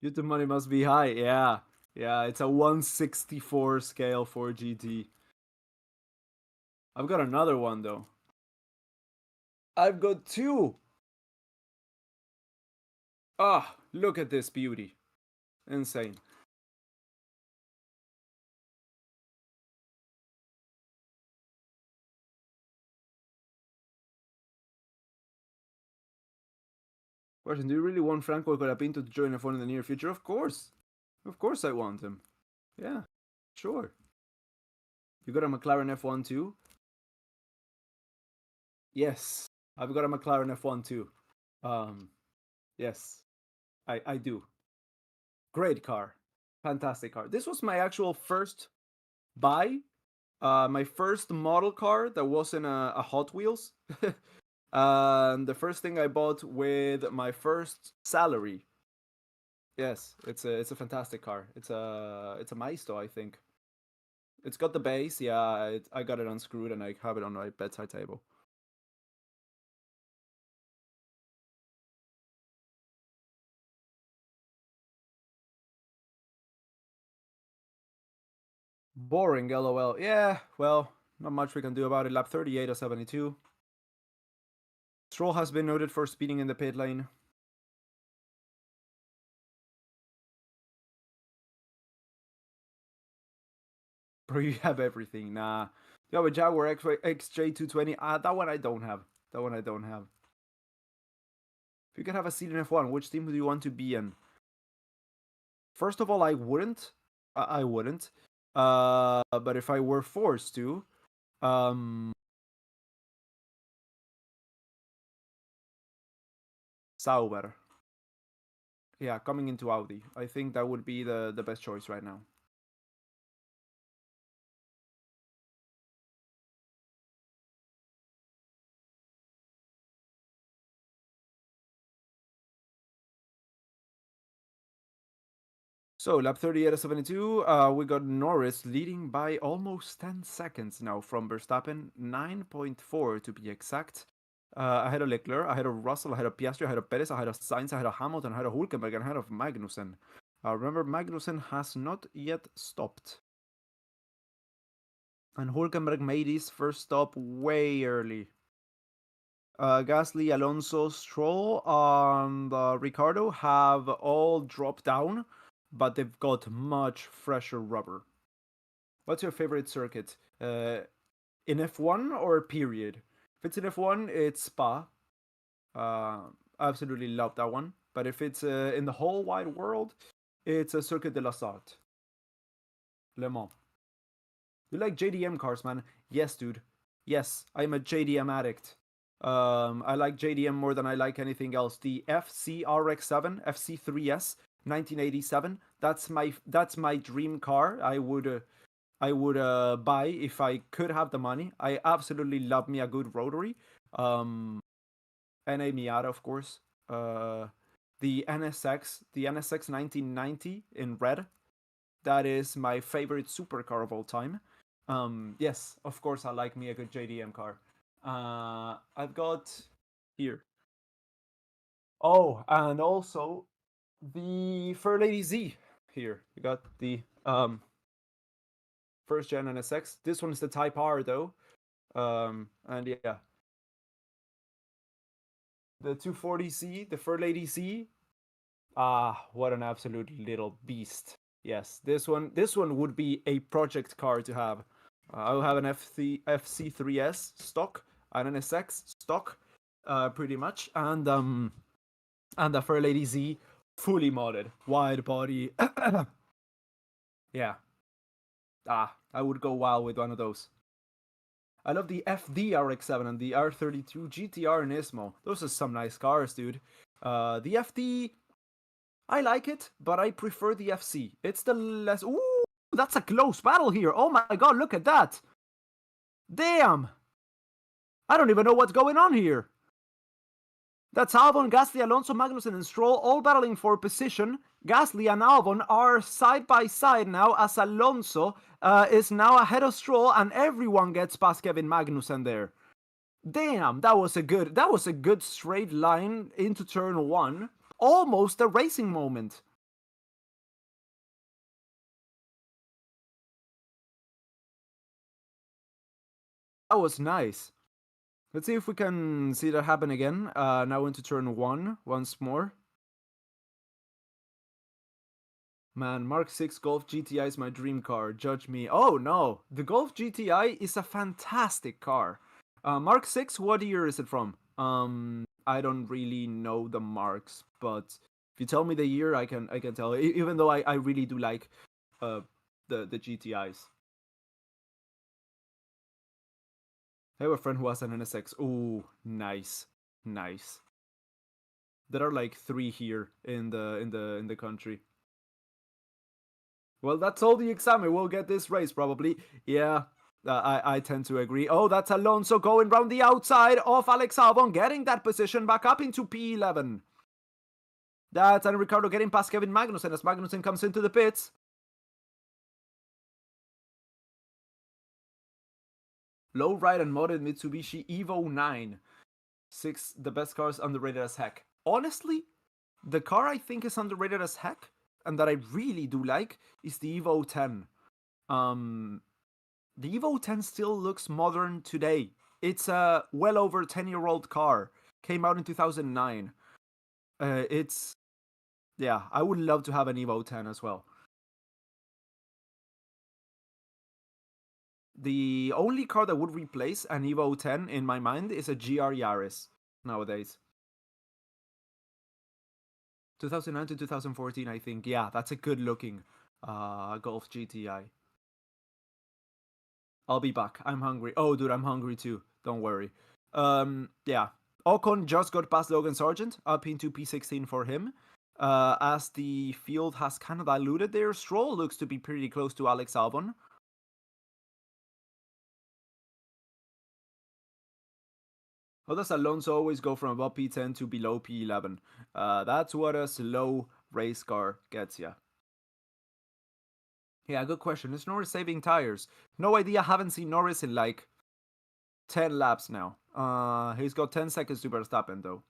YouTube money must be high. Yeah. Yeah, it's a 164 scale for GT. I've got another one though. I've got two. Ah, look at this beauty. Insane. Question, do you really want Franco Colapinto to join F1 in the near future? Of course. Of course I want him. Yeah, sure. You got a McLaren F1 too? Yes. I've got a McLaren F1 too. Um, yes. I do. Great car. Fantastic car. This was my actual first buy. My first model car that wasn't a Hot Wheels. And the first thing I bought with my first salary. Yes, it's a fantastic car. It's a Maisto, I think. It's got the base. Yeah, I got it unscrewed and I have it on my bedside table. Boring, lol. Yeah, well, not much we can do about it. Lap 38 of 72. Stroll has been noted for speeding in the pit lane. Bro, you have everything. Nah. You have a Jaguar XJ220. That one I don't have. That one I don't have. If you could have a seat in F1, which team would you want to be in? First of all, I wouldn't. I wouldn't. But if I were forced to, um, Sauber. Yeah, coming into Audi. I think that would be the best choice right now. So, lap 38 of 72, we got Norris leading by almost 10 seconds now from Verstappen, 9.4 to be exact. Ahead of Leclerc, ahead of Russell, ahead of Piastri, ahead of Perez, ahead of Sainz, ahead of Hamilton, ahead of Hulkenberg, and ahead of Magnussen. Remember, Magnussen has not yet stopped. And Hulkenberg made his first stop way early. Gasly, Alonso, Stroll, and Ricardo have all dropped down, but they've got much fresher rubber. What's your favorite circuit? In F1 or period? If it's in F1, it's Spa. I absolutely love that one. But if it's in the whole wide world, it's a Circuit de la Sarthe. Le Mans. You like JDM cars, man? Yes, dude. Yes, I'm a JDM addict. I like JDM more than I like anything else. The FCRX7, FC3S, 1987. That's my dream car. I would buy if I could have the money. I absolutely love me a good rotary. NA Miata, of course. The NSX 1990 in red. That is my favorite supercar of all time. Yes, of course, I like me a good JDM car. I've got here. Oh, and also the Fair Lady Z here. You got the first gen NSX. This one is the Type R though. And yeah, the 240C, the Fur Lady C. Ah, what an absolute little beast. Yes, this one would be a project car to have. I'll have an FC3S stock and an SX stock, pretty much, and the Fur Lady Z fully modded, wide body. Yeah, I would go wild with one of those. I love the FD RX-7 and the R32 GTR Nismo. Those are some nice cars, dude. The FD, I like it, but I prefer the FC. It's the less. Ooh, that's a close battle here. Oh my god, look at that. Damn. I don't even know what's going on here. That's Albon, Gasly, Alonso, Magnussen, and Stroll all battling for position. Gasly and Albon are side by side now, as Alonso is now ahead of Stroll, and everyone gets past Kevin Magnussen there. Damn, that was a good straight line into turn one. Almost a racing moment. That was nice. Let's see if we can see that happen again. Now into turn one once more. Man, Mark 6 Golf GTI is my dream car. Judge me. Oh no, the Golf GTI is a fantastic car. Mark 6, what year is it from? I don't really know the marks, but if you tell me the year, I can tell. Even though I really do like the GTIs. I have a friend who has an NSX. Ooh, nice, nice. There are like 3 here in the country. Well, that's all the exam. We'll get this race probably. Yeah, I tend to agree. Oh, that's Alonso going round the outside of Alex Albon, getting that position back up into P11. That's and Ricardo getting past Kevin Magnussen as Magnussen comes into the pits. Low ride and modded Mitsubishi Evo 9. 6, the best cars underrated as heck. Honestly, the car I think is underrated as heck, and that I really do like, is the Evo 10. The Evo 10 still looks modern today. It's a well over 10-year-old car. Came out in 2009. Yeah, I would love to have an Evo 10 as well. The only car that would replace an Evo 10 in my mind is a GR Yaris nowadays. 2009 to 2014, I think. Yeah, that's a good looking Golf GTI. I'll be back. I'm hungry. Oh, dude, I'm hungry too. Don't worry. Yeah. Ocon just got past Logan Sargent, up into P16 for him. As the field has kind of diluted there, Stroll looks to be pretty close to Alex Albon. How does Alonso always go from above P10 to below P11? That's what a slow race car gets ya. Yeah, good question. Is Norris saving tires? No idea. Haven't seen Norris in like 10 laps now. He's got 10 seconds to Verstappen though.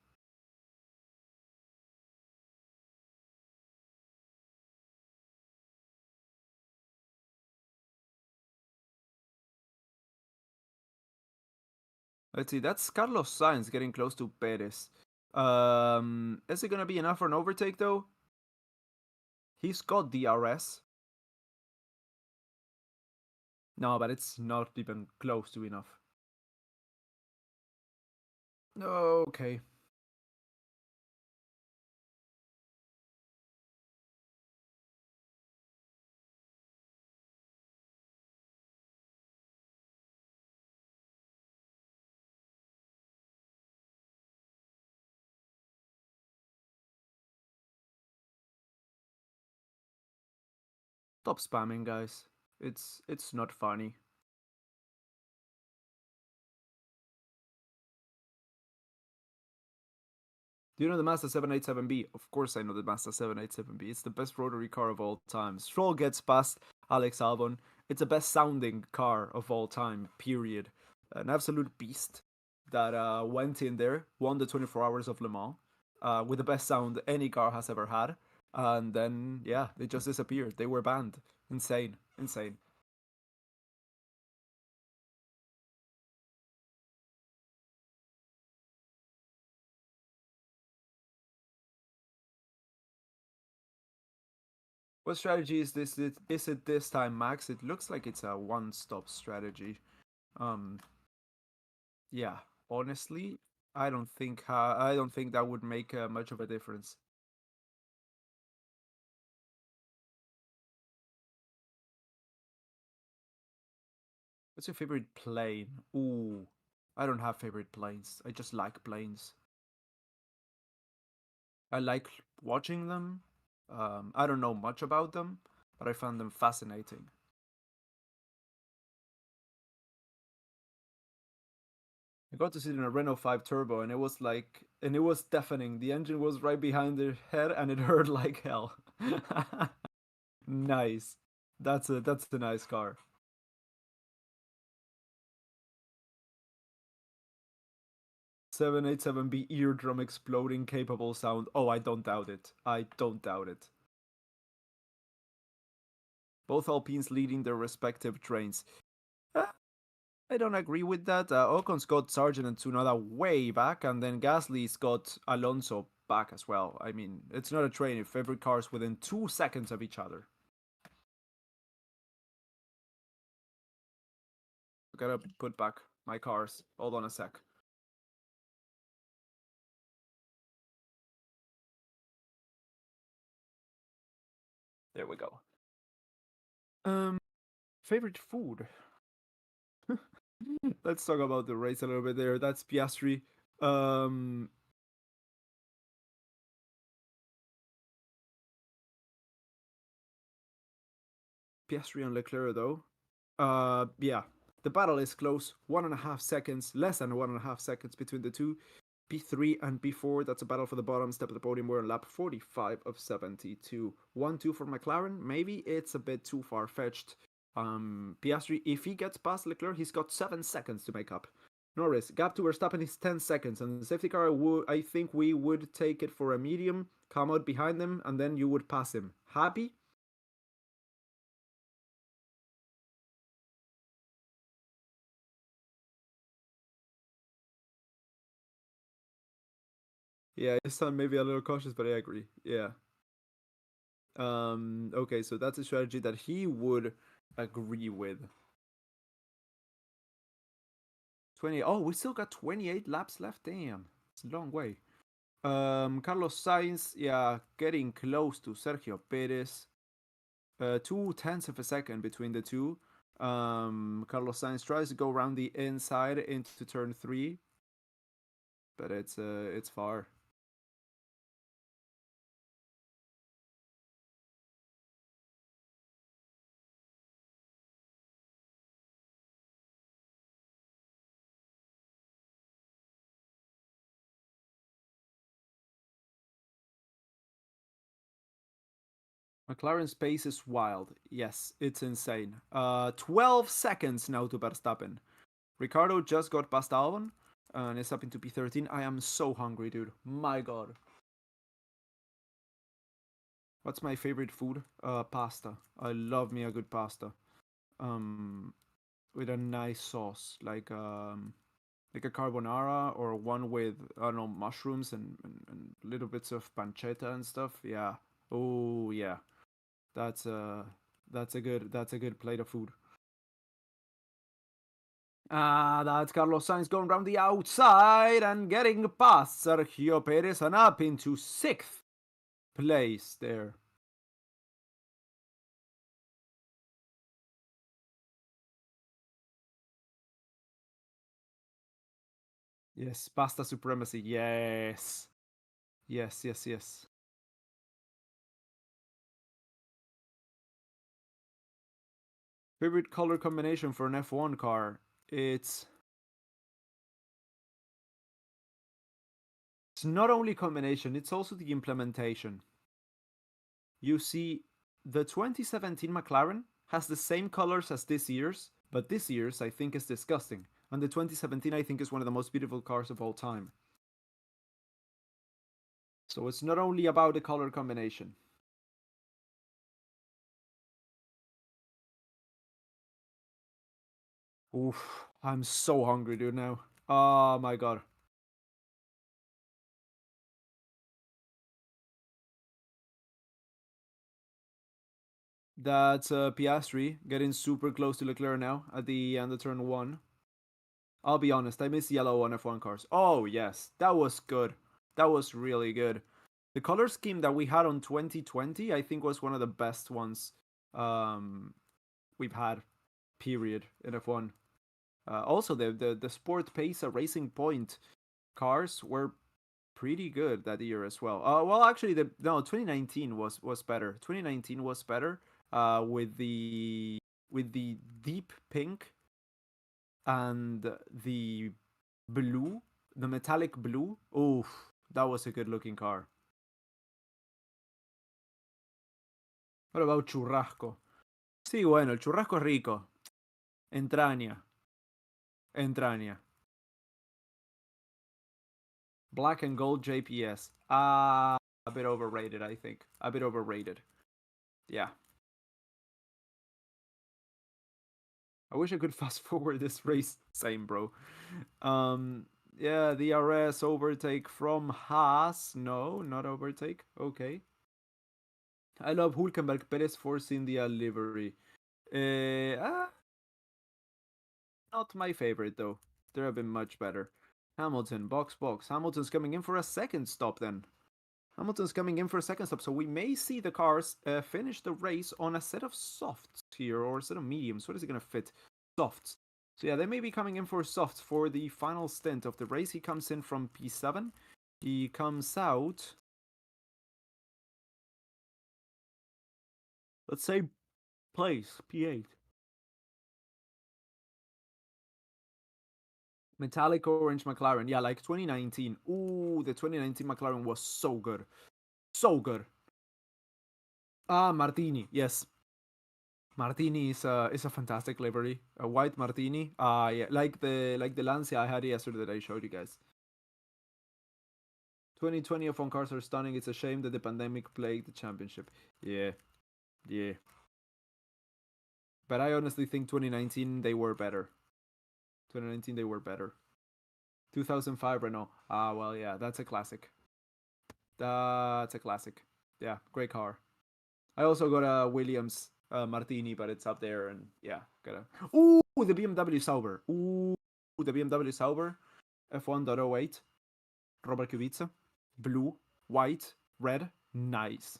Let's see. That's Carlos Sainz getting close to Perez. Is it gonna be enough for an overtake though? He's got DRS. No, but it's not even close to enough. Okay. Stop spamming, guys. It's not funny. Do you know the Mazda 787B? Of course I know the Mazda 787B. It's the best rotary car of all time. Stroll gets past Alex Albon. It's the best sounding car of all time, period. An absolute beast that went in there, won the 24 Hours of Le Mans with the best sound any car has ever had. And then, yeah, they just disappeared. They were banned. Insane. Insane. What strategy is this? Is it this time, Max? It looks like it's a one-stop strategy. Um, yeah. Honestly, I don't think that would make much of a difference. What's your favorite plane? Ooh, I don't have favorite planes. I just like planes. I like watching them. I don't know much about them, but I find them fascinating. I got to sit in a Renault 5 Turbo, and it was deafening. The engine was right behind the head, and it hurt like hell. Nice. That's a nice car. 787B eardrum exploding capable sound. Oh, I don't doubt it. I don't doubt it. Both Alpines leading their respective trains. Uh, I don't agree with that. Ocon's got Sargent and Tsunoda way back, and then Gasly's got Alonso back as well. I mean, it's not a train if every car's within 2 seconds of each other. I gotta put back my cars. Hold on a sec. There we go. Favorite food? Let's talk about the race a little bit there. That's Piastri. Um, Piastri and Leclerc though. Yeah, the battle is close. 1.5 seconds, less than 1.5 seconds between the two. P3 and P4, that's a battle for the bottom step of the podium. We're on lap 45 of 72. 1-2 for McLaren. Maybe it's a bit too far fetched. Piastri, if he gets past Leclerc, he's got 7 seconds to make up. Norris, gap to Verstappen is 10 seconds, and the safety car, I think we would take it for a medium, come out behind him, and then you would pass him. Happy? Yeah, you sound maybe a little cautious, but I agree. Yeah. Okay, so that's a strategy that he would agree with. 20. Oh, we still got 28 laps left. Damn, it's a long way. Carlos Sainz, yeah, getting close to Sergio Perez. 2 tenths of a second between the two. Carlos Sainz tries to go around the inside into turn three, but it's far. McLaren's pace is wild. Yes, it's insane. 12 seconds now to Verstappen. Ricardo just got past Albon and is up into P13. I am so hungry, dude. My god. What's my favorite food? Pasta. I love me a good pasta. Um, with a nice sauce, like a carbonara or one with I don't know mushrooms and little bits of pancetta and stuff. Yeah. Oh yeah. That's uh that's a good plate of food. Ah, that's Carlos Sainz going around the outside and getting past Sergio Perez and up into sixth place there. Yes, pasta supremacy. Yes. Yes, yes, yes. Favorite color combination for an F1 car? It's it's not only combination, it's also the implementation. You see, the 2017 McLaren has the same colors as this year's, but this year's I think is disgusting. And the 2017 I think is one of the most beautiful cars of all time. So it's not only about the color combination. Oof, I'm so hungry, dude, now. Oh my god. That's Piastri getting super close to Leclerc now at the end of turn 1. I'll be honest, I miss yellow on F1 cars. Oh, yes, that was good. That was really good. The color scheme that we had on 2020, I think, was one of the best ones we've had, period, in F1. Also, the Sport Pace Racing Point cars were pretty good that year as well. Well, actually, 2019 was better. 2019 was better. With the deep pink and the blue, the metallic blue. Oof, that was a good looking car. What about churrasco? Sí, bueno, el churrasco es rico. Entraña. Entraña. Black and gold JPS. A bit overrated, I think. A bit overrated. Yeah. I wish I could fast forward this race. Same, bro. Yeah, the RS overtake from Haas. No, not overtake. Okay. I love Hulkenberg Perez Force India livery. Not my favorite though. There have been much better. Hamilton, box. Hamilton's coming in for a second stop then. Hamilton's coming in for a second stop, so we may see the cars finish the race on a set of softs here, or a set of mediums. What is it going to fit? Softs. So yeah, they may be coming in for softs for the final stint of the race. He comes in from P7. He comes out, let's say, place, P8. Metallic orange McLaren. Yeah, like 2019. Ooh, the 2019 McLaren was so good. So good. Martini. Yes. Martini is a fantastic livery. A white Martini. Yeah, like the Lancia I had yesterday that I showed you guys. 2020 F1 cars are stunning. It's a shame that the pandemic plagued the championship. Yeah. Yeah. But I honestly think 2019 they were better. 2019 they were better. 2005 Renault. Well, yeah, that's a classic. That's a classic. Yeah, great car. I also got a Williams Martini, but it's up there, and yeah, gotta. Ooh, the BMW Sauber. Ooh, the BMW Sauber F1.08. Robert Kubica. Blue, white, red. Nice.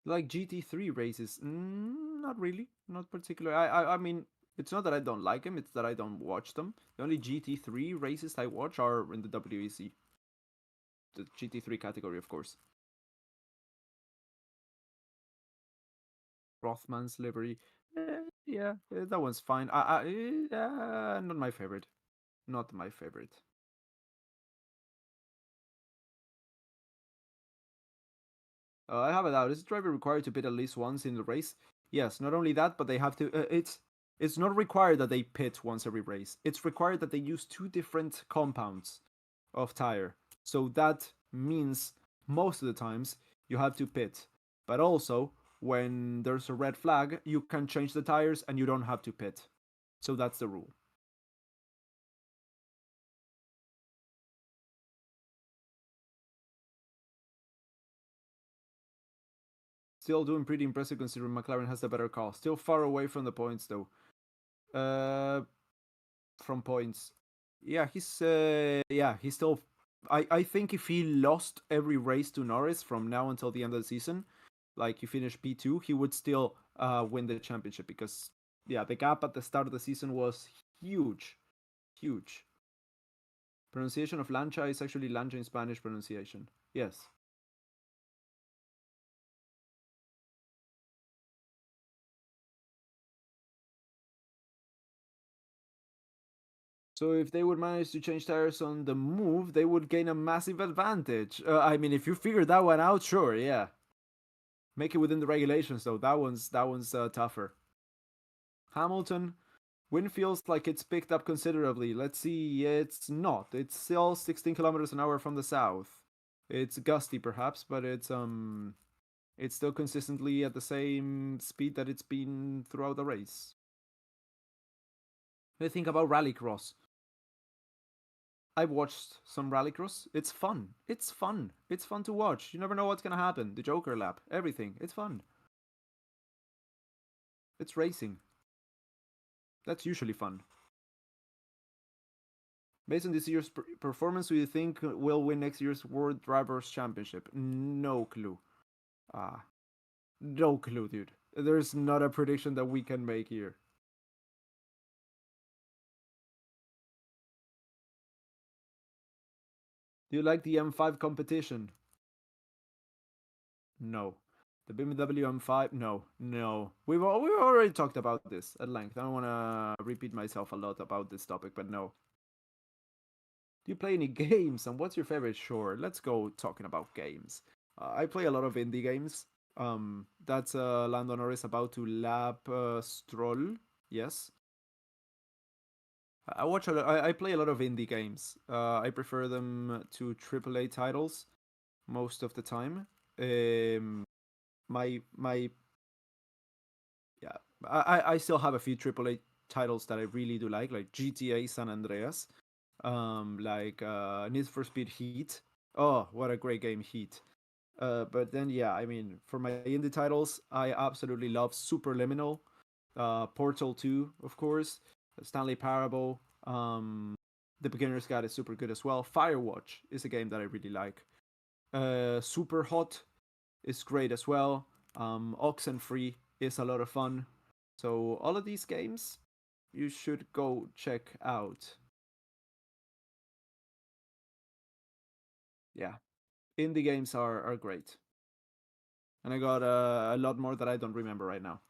Like GT3 races? Not really. Not particularly. I mean, it's not that I don't like them, it's that I don't watch them. The only GT3 races I watch are in the WEC. The GT3 category, of course. Rothman's livery. Yeah, that one's fine. Not my favorite. Not my favorite. I have a doubt. Is the driver required to pit at least once in the race? Yes. Not only that, but they have to. It's not required that they pit once every race. It's required that they use two different compounds of tire. So that means most of the times you have to pit. But also, when there's a red flag, you can change the tires and you don't have to pit. So that's the rule. Still doing pretty impressive considering McLaren has the better car. Still far away from the points though. From points. Yeah, he's still. I think if he lost every race to Norris from now until the end of the season, like he finished P2, he would still win the championship because yeah, the gap at the start of the season was huge, huge. Pronunciation of Lancha is actually Lancha in Spanish pronunciation. Yes. So if they would manage to change tires on the move, they would gain a massive advantage. I mean, if you figure that one out, sure, yeah. Make it within the regulations though. That one's tougher. Hamilton, wind feels like it's picked up considerably. Let's see, it's not. It's still 16 kilometers an hour from the south. It's gusty perhaps, but it's still consistently at the same speed that it's been throughout the race. What do you think about rallycross? I've watched some rallycross. It's fun. It's fun. It's fun to watch. You never know what's gonna happen. The Joker lap, everything. It's fun. It's racing. That's usually fun. Based on this year's performance, who do you think will win next year's World Drivers' Championship? No clue. No clue, dude. There's not a prediction that we can make here. Do you like the M5 competition? No. The BMW M5? No. No. We've already talked about this at length. I don't want to repeat myself a lot about this topic, but no. Do you play any games? And what's your favorite? Sure, let's go talking about games. I play a lot of indie games. That's Lando Norris about to lap Stroll. Yes. I play a lot of indie games. I prefer them to AAA titles most of the time. My yeah, I still have a few AAA titles that I really do like GTA San Andreas, like Need for Speed Heat. Oh, what a great game, Heat. But then yeah, I mean, for my indie titles, I absolutely love Superliminal, Portal 2, of course, Stanley Parable. The Beginner's Guide is super good as well. Firewatch is a game that I really like. Super Hot is great as well. Oxenfree is a lot of fun. So all of these games you should go check out. Yeah, indie games are great. And I got a lot more that I don't remember right now.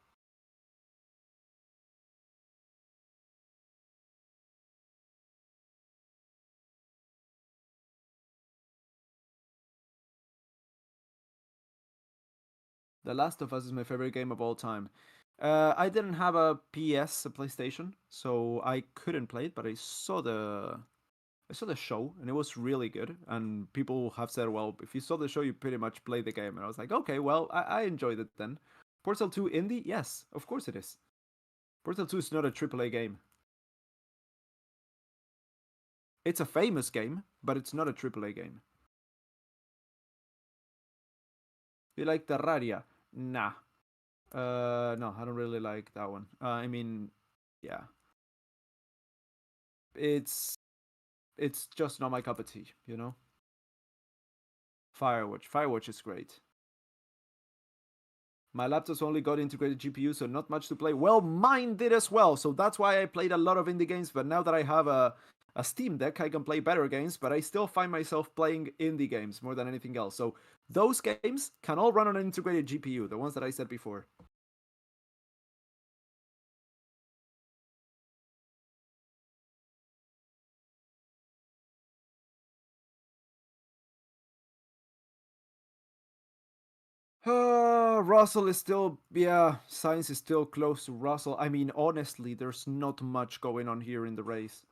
The Last of Us is my favorite game of all time. I didn't have a PS, a PlayStation, so I couldn't play it, but I saw the show and it was really good. And people have said, well, if you saw the show, you pretty much played the game. And I was like, okay, well, I enjoyed it then. Portal 2 indie? Yes, of course it is. Portal 2 is not a AAA game. It's a famous game, but it's not a AAA game. You like Terraria? Nah. No, I don't really like that one. I mean, yeah. It's just not my cup of tea, you know? Firewatch. Firewatch is great. My laptop's only got integrated GPU, so not much to play. Well, mine did as well, so that's why I played a lot of indie games, but now that I have a Steam Deck, I can play better games, but I still find myself playing indie games more than anything else. So those games can all run on an integrated GPU, the ones that I said before. Russell is still, yeah, Sainz is still close to Russell. I mean, honestly, there's not much going on here in the race.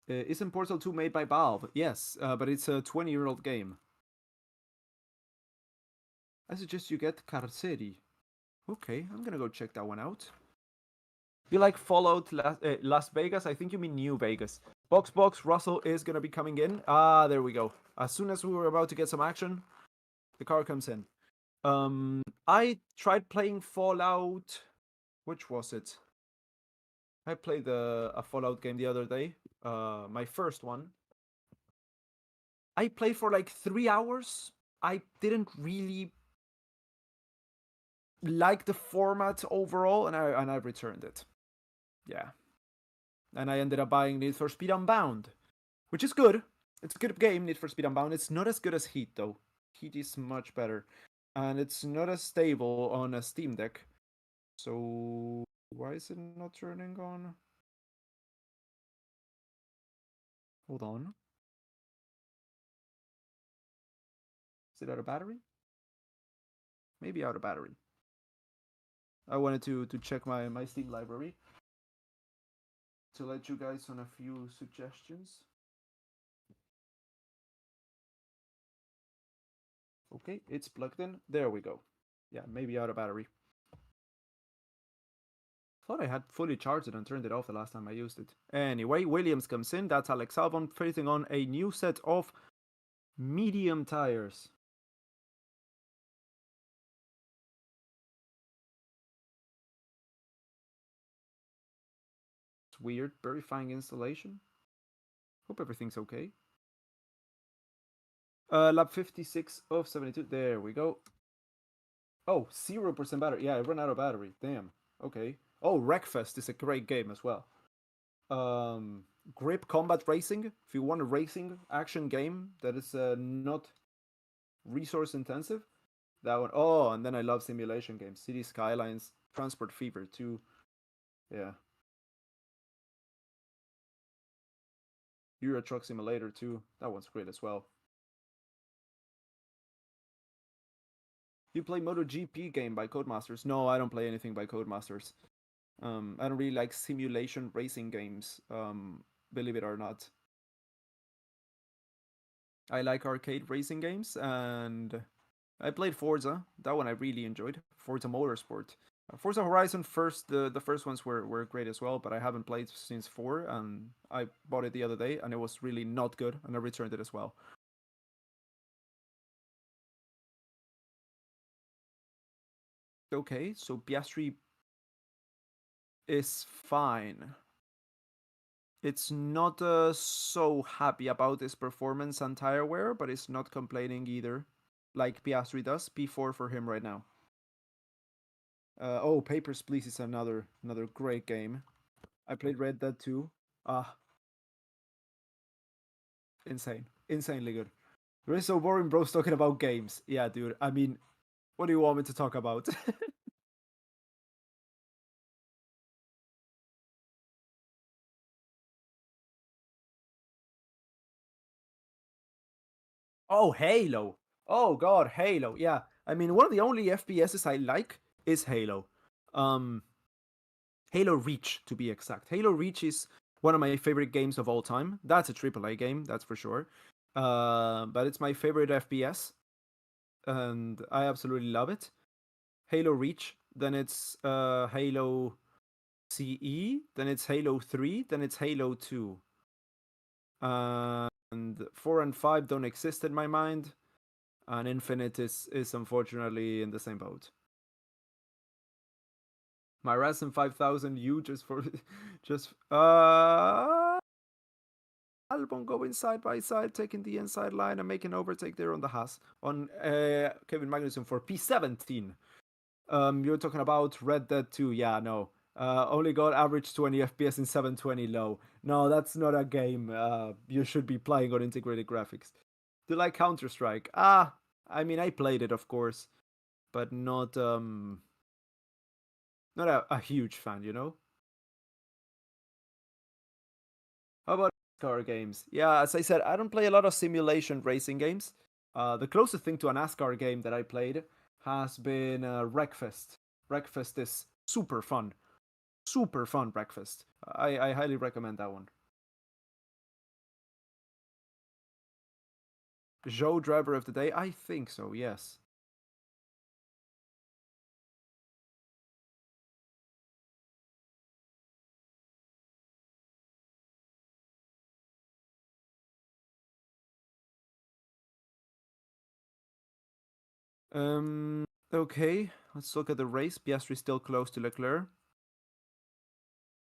Isn't Portal 2 made by Valve? Yes, but it's a 20-year-old game. I suggest you get Carceri. Okay, I'm gonna go check that one out. You like Fallout Las Vegas? I think you mean New Vegas. Box, Russell is gonna be coming in. Ah, there we go. As soon as we were about to get some action, the car comes in. I tried playing Fallout. Which was it? I played a Fallout game the other day. My first one. I played for like 3 hours. I didn't really like the format overall, and I returned it. Yeah, and I ended up buying Need for Speed Unbound, which is good. It's a good game, Need for Speed Unbound. It's not as good as Heat though. Heat is much better, and it's not as stable on a Steam Deck. So why is it not turning on? Hold on. Is it out of battery? Maybe out of battery. I wanted to check my Steam library to let you guys on a few suggestions. Okay, it's plugged in. There we go. Yeah, maybe out of battery. Thought I had fully charged it and turned it off the last time I used it. Anyway, Williams comes in. That's Alex Albon facing on a new set of medium tires. It's weird. Verifying installation. Hope everything's okay. Lap 56 of 72. There we go. Oh, 0% battery. Yeah, I run out of battery. Damn. Okay. Oh, Wreckfest is a great game as well. Grip Combat Racing. If you want a racing action game that is not resource intensive, that one. Oh, and then I love simulation games. City Skylines, Transport Fever 2. Yeah. Euro Truck Simulator 2. That one's great as well. You play MotoGP game by Codemasters? No, I don't play anything by Codemasters. I don't really like simulation racing games, believe it or not. I like arcade racing games, and I played Forza. That one I really enjoyed. Forza Motorsport. Forza Horizon the first ones were great as well, but I haven't played since 4, and I bought it the other day, and it was really not good, and I returned it as well. Okay, so Piastri is fine. It's not so happy about his performance and tire wear, but it's not complaining either, like Piastri does. P4 for him right now. Oh, Papers, Please is another great game. I played Red Dead 2. Ah, insane. Insanely good. We're so boring bros talking about games. Yeah, dude. I mean, what do you want me to talk about? Oh, Halo. Oh god, Halo. Yeah. I mean, one of the only FPSs I like is Halo. Um Halo Reach to be exact. Halo Reach is one of my favorite games of all time. That's a AAA game, that's for sure. But it's my favorite FPS, and I absolutely love it. Halo Reach, then it's Halo CE, then it's Halo 3, then it's Halo 2. And 4 and 5 don't exist in my mind, and Infinite is unfortunately in the same boat. My Ryzen 5000 U just for just Albon going side by side, taking the inside line and making overtake there on the Haas on Kevin Magnussen for P17. You're talking about Red Dead 2. Yeah, no. Only got average 20 FPS in 720 low. No, that's not a game you should be playing on integrated graphics. Do you like Counter Strike? I mean, I played it, of course, but not a huge fan, you know. How about NASCAR games? Yeah, as I said, I don't play a lot of simulation racing games. The closest thing to a NASCAR game that I played has been Wreckfest. Wreckfest is super fun. Super fun Wreckfest. I highly recommend that one. Joe Driver of the Day? I think so, yes. Okay, let's look at the race. Piastri still close to Leclerc.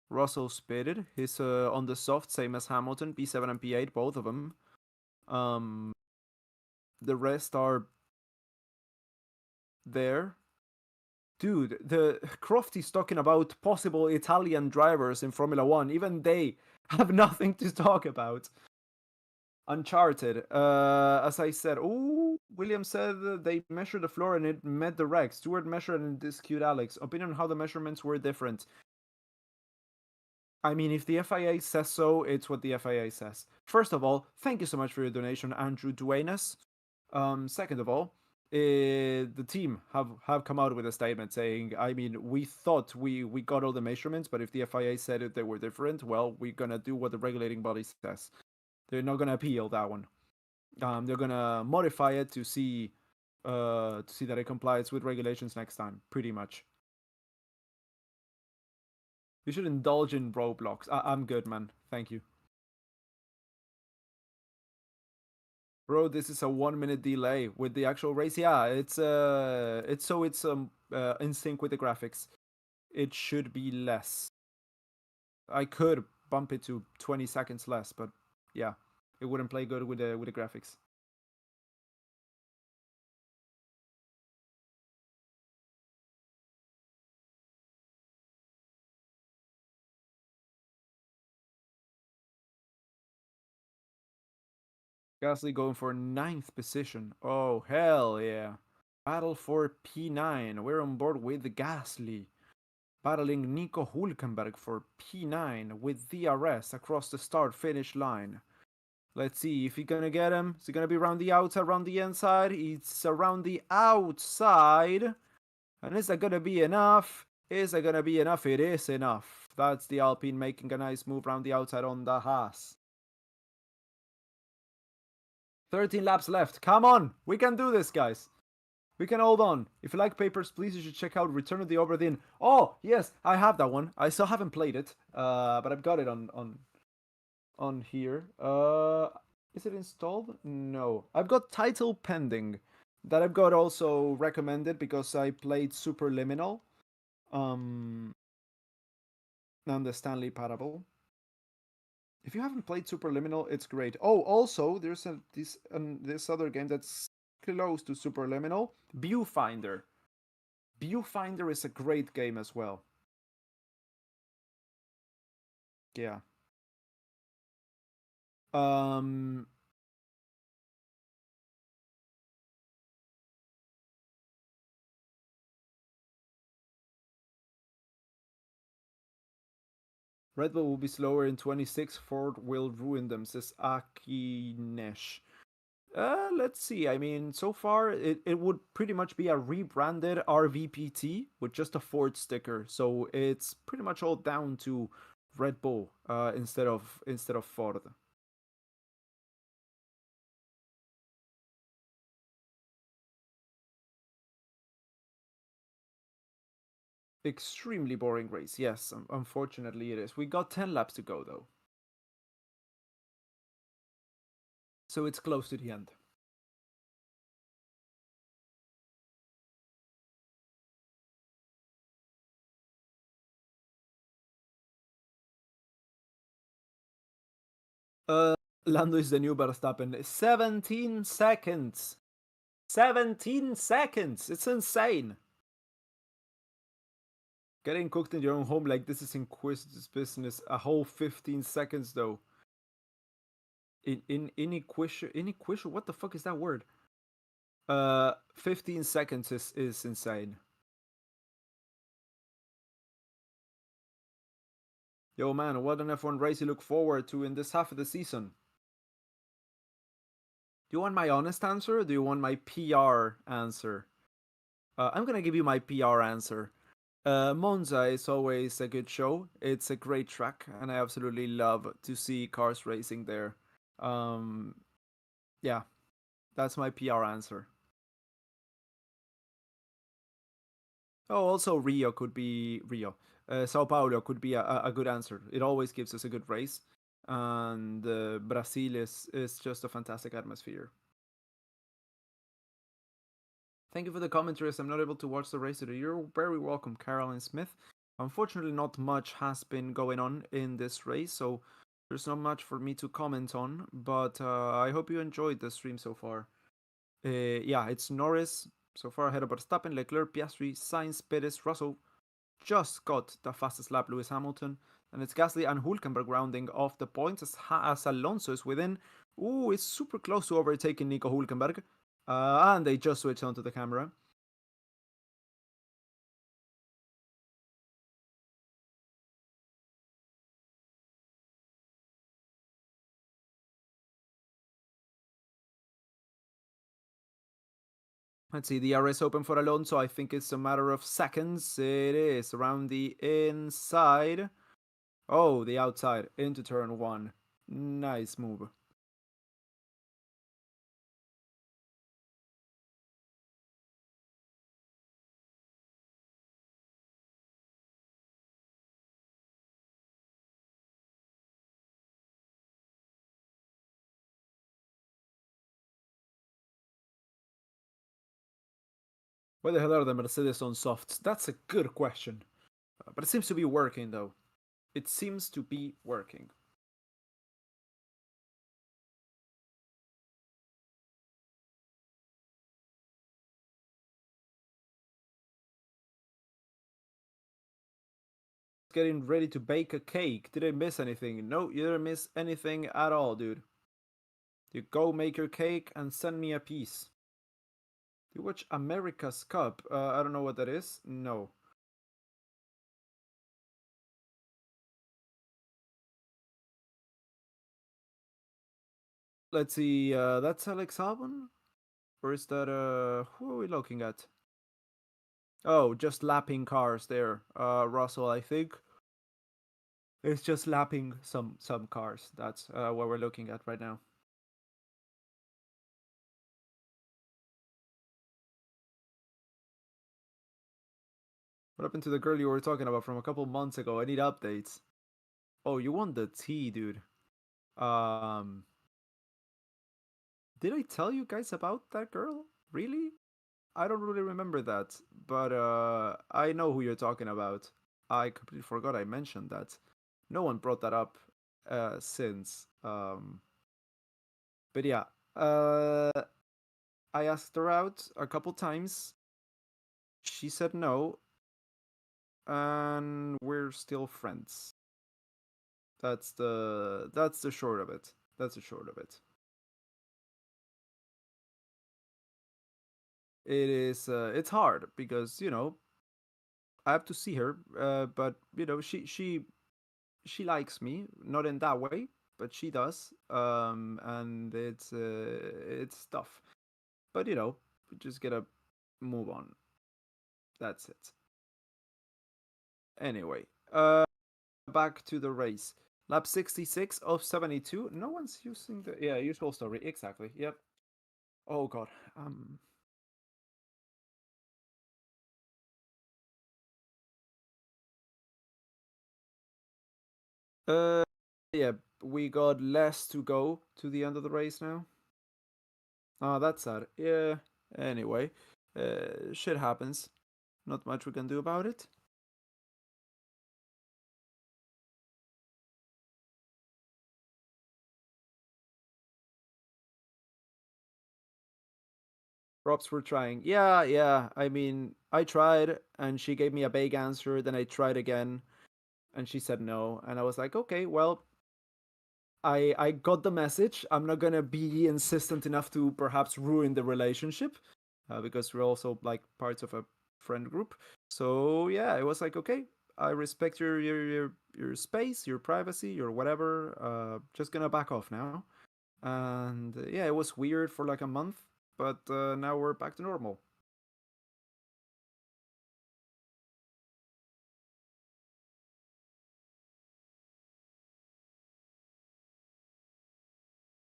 Russell spitted. He's on the soft, same as Hamilton, P7 and P8, both of them. Um, the rest are there. Dude, the Crofty's talking about possible Italian drivers in Formula One. Even they have nothing to talk about. Uncharted. As I said, oh, William said they measured the floor and it met the reg. Stewart measured and this cute Alex. Opinion on how the measurements were different. I mean, if the FIA says so, it's what the FIA says. First of all, thank you so much for your donation, Andrew Duenas. Second of all, the team have come out with a statement saying, I mean, we thought we got all the measurements, but if the FIA said it they were different, well, we're gonna do what the regulating body says. They're not gonna appeal that one. They're gonna modify it to see that it complies with regulations next time, pretty much. You should indulge in Roblox. I'm good, man. Thank you. Bro, this is a 1 minute delay with the actual race. Yeah, it's in sync with the graphics. It should be less. I could bump it to 20 seconds less, but yeah, it wouldn't play good with the graphics. Gasly going for ninth position. Oh hell yeah! Battle for P9. We're on board with Gasly, battling Nico Hulkenberg for P9 with DRS across the start-finish line. Let's see if he's gonna get him. Is he gonna be around the outside, around the inside? It's around the outside. And is that gonna be enough? Is that gonna be enough? It is enough. That's the Alpine making a nice move around the outside on the Haas. 13 laps left. Come on! We can do this, guys. We can hold on. If you like Papers, Please, you should check out Return of the Obra Dinn. Oh, yes, I have that one. I still haven't played it, but I've got it on here. Is it installed? No. I've got Title Pending. That I've got also recommended because I played Superliminal. And the Stanley Parable. If you haven't played Superliminal, it's great. Oh, also there's this other game that's close to Superliminal, Viewfinder. Viewfinder is a great game as well. Yeah. Um. Red Bull will be slower in 26. Ford will ruin them, says Akinesh. Let's see. I mean, so far it would pretty much be a rebranded RVPT with just a Ford sticker. So it's pretty much all down to Red Bull instead of Ford. Extremely boring race. Yes, unfortunately it is. We got 10 laps to go though. So it's close to the end. Uh, Lando is the new Verstappen. 17 seconds. 17 seconds. It's insane. Getting cooked in your own home like this is Inquisitive's business. A whole 15 seconds though. Iniquisha. What the fuck is that word? 15 seconds is insane. Yo man, what an F1 race you look forward to in this half of the season? Do you want my honest answer or do you want my PR answer? I'm gonna give you my PR answer. Monza is always a good show. It's a great track, and I absolutely love to see cars racing there. Um, yeah, that's my PR answer. Oh, also Rio could be Rio. Sao Paulo could be a good answer. It always gives us a good race, and Brazil is just a fantastic atmosphere. Thank you for the commentaries. I'm not able to watch the race today. You're very welcome, Caroline Smith. Unfortunately, not much has been going on in this race, so there's not much for me to comment on. But I hope you enjoyed the stream so far. Yeah, it's Norris so far ahead of Verstappen, Leclerc, Piastri, Sainz, Perez, Russell. Just got the fastest lap, Lewis Hamilton. And it's Gasly and Hulkenberg rounding off the points as Alonso is within. Ooh, it's super close to overtaking Nico Hulkenberg. And they just switched onto the camera. Let's see, the RS open for Alonso. I think it's a matter of seconds. It is around the inside. Oh, the outside into turn one. Nice move. Why the hell are the Mercedes on softs? That's a good question. But it seems to be working, though. It seems to be working. Getting ready to bake a cake. Did I miss anything? No, you didn't miss anything at all, dude. You go make your cake and send me a piece. Do you watch America's Cup? I don't know what that is. No. Let's see. That's Alex Albon? Or is that, who are we looking at? Oh, just lapping cars there. Russell, I think. It's just lapping some cars. That's what we're looking at right now. What happened to the girl you were talking about from a couple months ago? I need updates. Oh, you won the T, dude. Um, did I tell you guys about that girl? Really? I don't really remember that, but I know who you're talking about. I completely forgot I mentioned that. No one brought that up since. But yeah, I asked her out a couple times. She said no, and we're still friends. That's the short of it. That's the short of it. It is it's hard because I have to see her, but she likes me, not in that way, but she does, and it's tough. But we just gotta move on. That's it. Anyway, back to the race. Lap 66 of 72. No one's using the usual story. Exactly. Yep. Oh god. Uh yeah, we got less to go to the end of the race now. Oh, that's sad. Yeah. Anyway, shit happens. Not much we can do about it. Props were trying. Yeah, yeah. I mean, I tried and she gave me a vague answer. Then I tried again and she said no. And I was like, okay, well, I got the message. I'm not gonna be insistent enough to perhaps ruin the relationship, because we're also like parts of a friend group. So yeah, it was like, okay, I respect your space, your privacy, your whatever. Just gonna back off now. And yeah, it was weird for like a month, but now we're back to normal.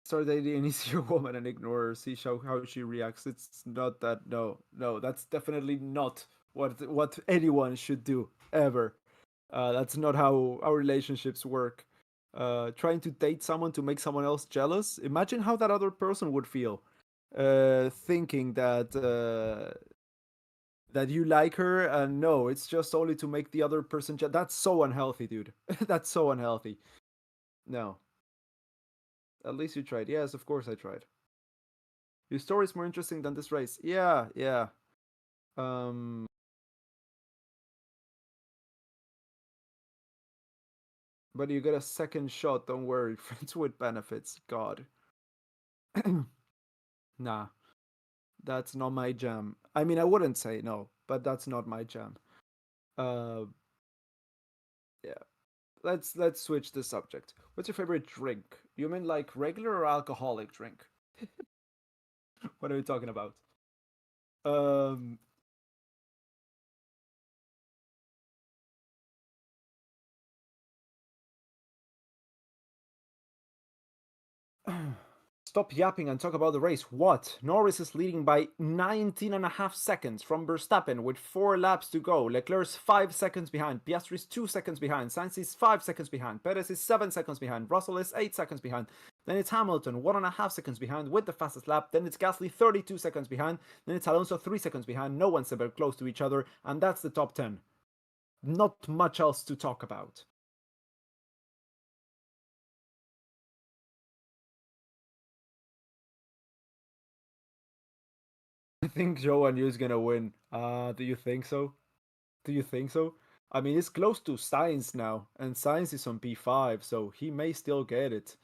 Start dating an easier woman and ignore her, see how she reacts. It's not that. No, no, that's definitely not what anyone should do ever. That's not how our relationships work. Trying to date someone to make someone else jealous. Imagine how that other person would feel, thinking that you like her, and no, it's just only to make the other person jealous. That's so unhealthy, dude. That's so unhealthy. No, at least you tried. Yes, of course I tried. Your story is more interesting than this race. Yeah, yeah. Um, but you get a second shot. Don't worry. Friends with benefits. God. Nah, that's not my jam. I mean, I wouldn't say no, but that's not my jam. Uh, yeah. Let's switch the subject. What's your favorite drink? You mean like regular or alcoholic drink? What are we talking about? Um, Stop yapping and talk about the race. What? Norris is leading by 19 and a half seconds from Verstappen with 4 laps to go. Leclerc's 5 seconds behind. Piastri is 2 seconds behind. Sainz is 5 seconds behind. Perez is 7 seconds behind. Russell is 8 seconds behind. Then it's Hamilton, 1.5 seconds behind with the fastest lap. Then it's Gasly, 32 seconds behind. Then it's Alonso, 3 seconds behind. No one's ever close to each other. And that's the top 10. Not much else to talk about. I think Zhou Yu is gonna win. Do you think so? Do you think so? I mean, it's close to Sainz now, and Sainz is on P5, so he may still get it.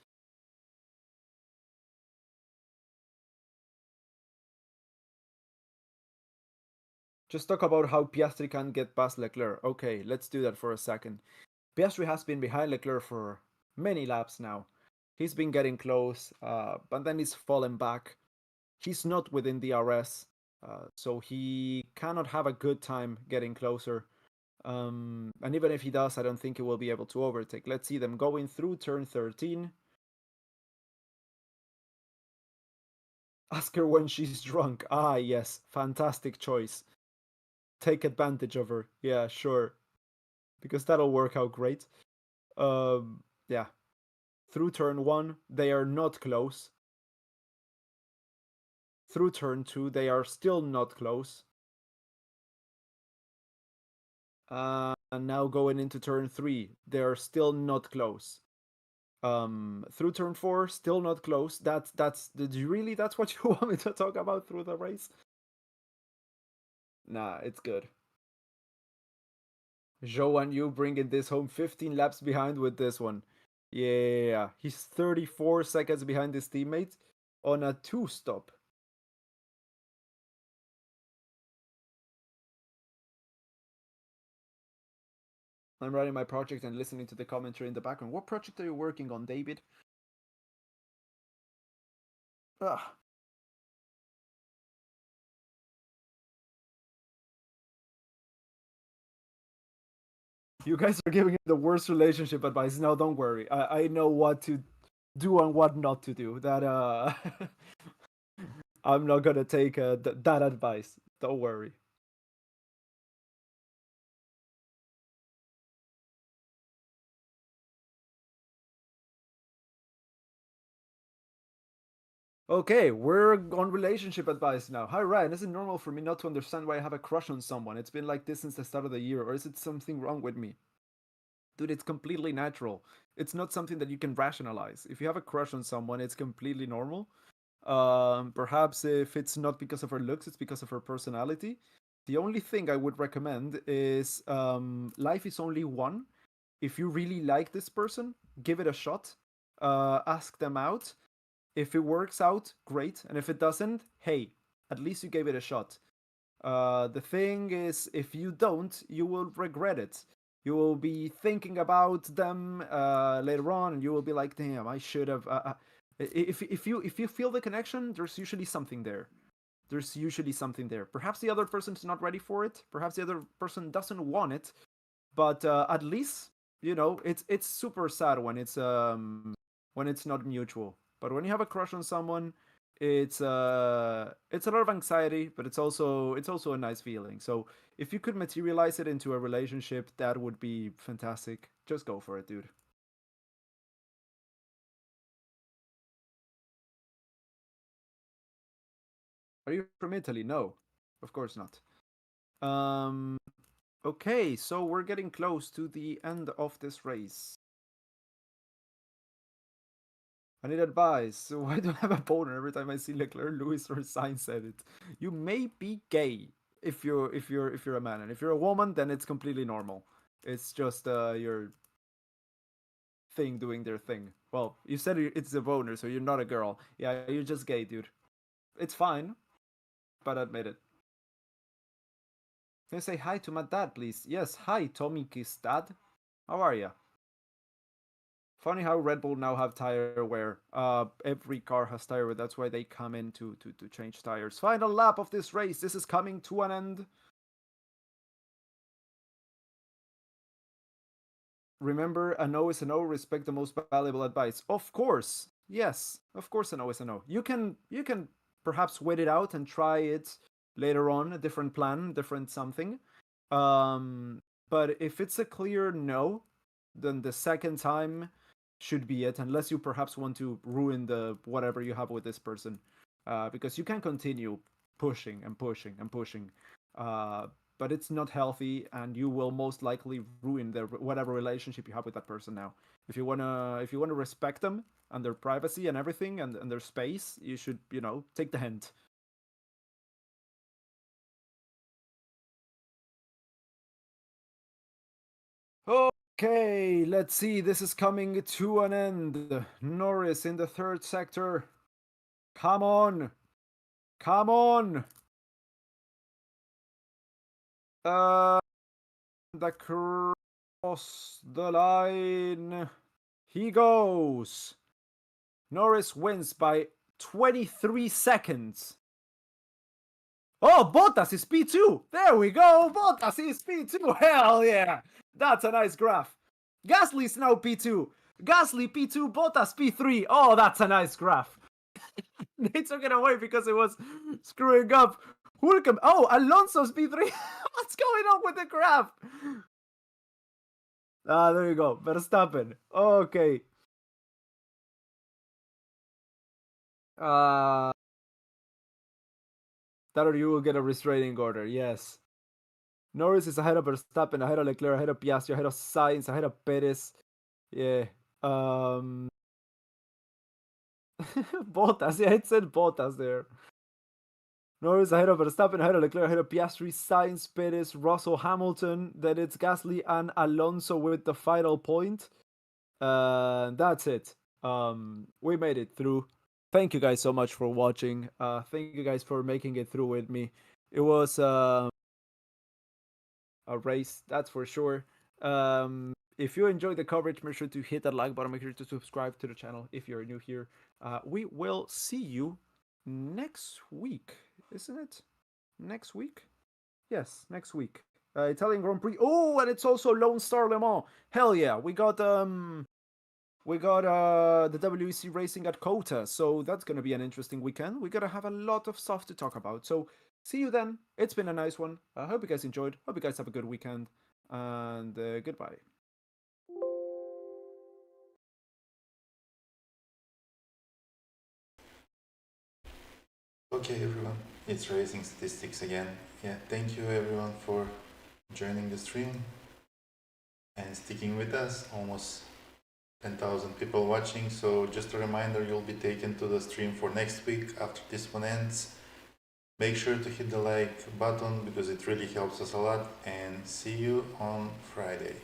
Just talk about how Piastri can get past Leclerc. Okay, let's do that for a second. Piastri has been behind Leclerc for many laps now. He's been getting close, but then he's fallen back. He's not within the RS, so he cannot have a good time getting closer. And even if he does, I don't think he will be able to overtake. Let's see them going through turn 13. Ask her when she's drunk. Ah, yes, fantastic choice. Take advantage of her. Yeah, sure. Because that'll work out great. Yeah. Through turn 1, they are not close. Through turn 2, they are still not close. And now going into turn 3, they are still not close. Through turn 4, still not close. That's did you really that's what you want me to talk about through the race? Nah, it's good. Zhou Yu bringing this home 15 laps behind with this one. Yeah, he's 34 seconds behind his teammate on a 2-stop. I'm writing my project and listening to the commentary in the background. What project are you working on, David? Ugh. You guys are giving me the worst relationship advice. No, don't worry. I know what to do and what not to do. That I'm not gonna take that advice. Don't worry. Okay, we're on relationship advice now. Hi Ryan, is it normal for me not to understand why I have a crush on someone? It's been like this since the start of the year, or is it something wrong with me? Dude, it's completely natural. It's not something that you can rationalize. If you have a crush on someone, it's completely normal. Perhaps if it's not because of her looks, it's because of her personality. The only thing I would recommend is life is only one. If you really like this person, give it a shot. Ask them out. If it works out, great. And if it doesn't, hey, at least you gave it a shot. The thing is, if you don't, you will regret it. You will be thinking about them later on, and you will be like, "Damn, I should have." If you feel the connection, there's usually something there. There's usually something there. Perhaps the other person's not ready for it. Perhaps the other person doesn't want it. But at least it's super sad when it's not mutual. But when you have a crush on someone, it's a lot of anxiety, but it's also a nice feeling. So if you could materialize it into a relationship, that would be fantastic. Just go for it, dude. Are you from Italy? No, of course not. Um, okay, so we're getting close to the end of this race. I need advice. Why do I have a boner every time I see Leclerc, Lewis, or Sainz said it? You may be gay if you're a man, and if you're a woman, then it's completely normal. It's just your thing doing their thing. Well, you said it's a boner, so you're not a girl. Yeah, you're just gay, dude. It's fine, but admit it. Can you say hi to my dad, please? Yes, hi, Tommy Kiss dad. How are ya? Funny how Red Bull now have tire wear. Every car has tire wear. That's why they come in to change tires. Final lap of this race. This is coming to an end. Remember, a no is a no. Respect the most valuable advice. Of course, yes, of course, a no is a no. You can perhaps wait it out and try it later on. A different plan, different something. Um, but if it's a clear no, then the second time should be it, unless you perhaps want to ruin the whatever you have with this person, because you can continue pushing and pushing and pushing, but it's not healthy, and you will most likely ruin the whatever relationship you have with that person now. If you wanna respect them and their privacy and everything and their space, you should take the hint. Okay, let's see. This is coming to an end. Norris in the third sector. Come on. Come on. The cross the line. He goes. Norris wins by 23 seconds. Oh, Bottas is P2. There we go. Bottas is P2. Hell yeah. That's a nice graph. Gasly's now P2. Gasly P2, Bottas P3. Oh, that's a nice graph. They took it away because it was screwing up. Hulkenberg. Oh, Alonso's P3. What's going on with the graph? Ah, there you go. Verstappen. Okay. That or you will get a restraining order. Yes. Norris is ahead of Verstappen, ahead of Leclerc, ahead of Piastri, ahead of Sainz, ahead of Perez. Yeah. Bottas. Yeah, it said Bottas there. Norris ahead of Verstappen, ahead of Leclerc, ahead of Piastri, Sainz, Perez, Russell, Hamilton. Then it's Gasly and Alonso with the final point. That's it. We made it through. Thank you guys so much for watching. Thank you guys for making it through with me. It was a race, that's for sure. If you enjoyed the coverage, make sure to hit that like button. Make sure to subscribe to the channel if you're new here. We will see you next week, isn't it? Next week? Yes, next week. Italian Grand Prix. Oh, and it's also Lone Star Le Mans. Hell yeah, we got the WEC racing at Kota, so that's gonna be an interesting weekend. We're gonna have a lot of stuff to talk about. So see you then. It's been a nice one. I hope you guys enjoyed. Hope you guys have a good weekend, and goodbye. Okay everyone, it's Racing Statistics again. Yeah, thank you everyone for joining the stream and sticking with us. Almost 10,000 people watching, so just a reminder, you'll be taken to the stream for next week after this one ends. Make sure to hit the like button because it really helps us a lot, and see you on Friday.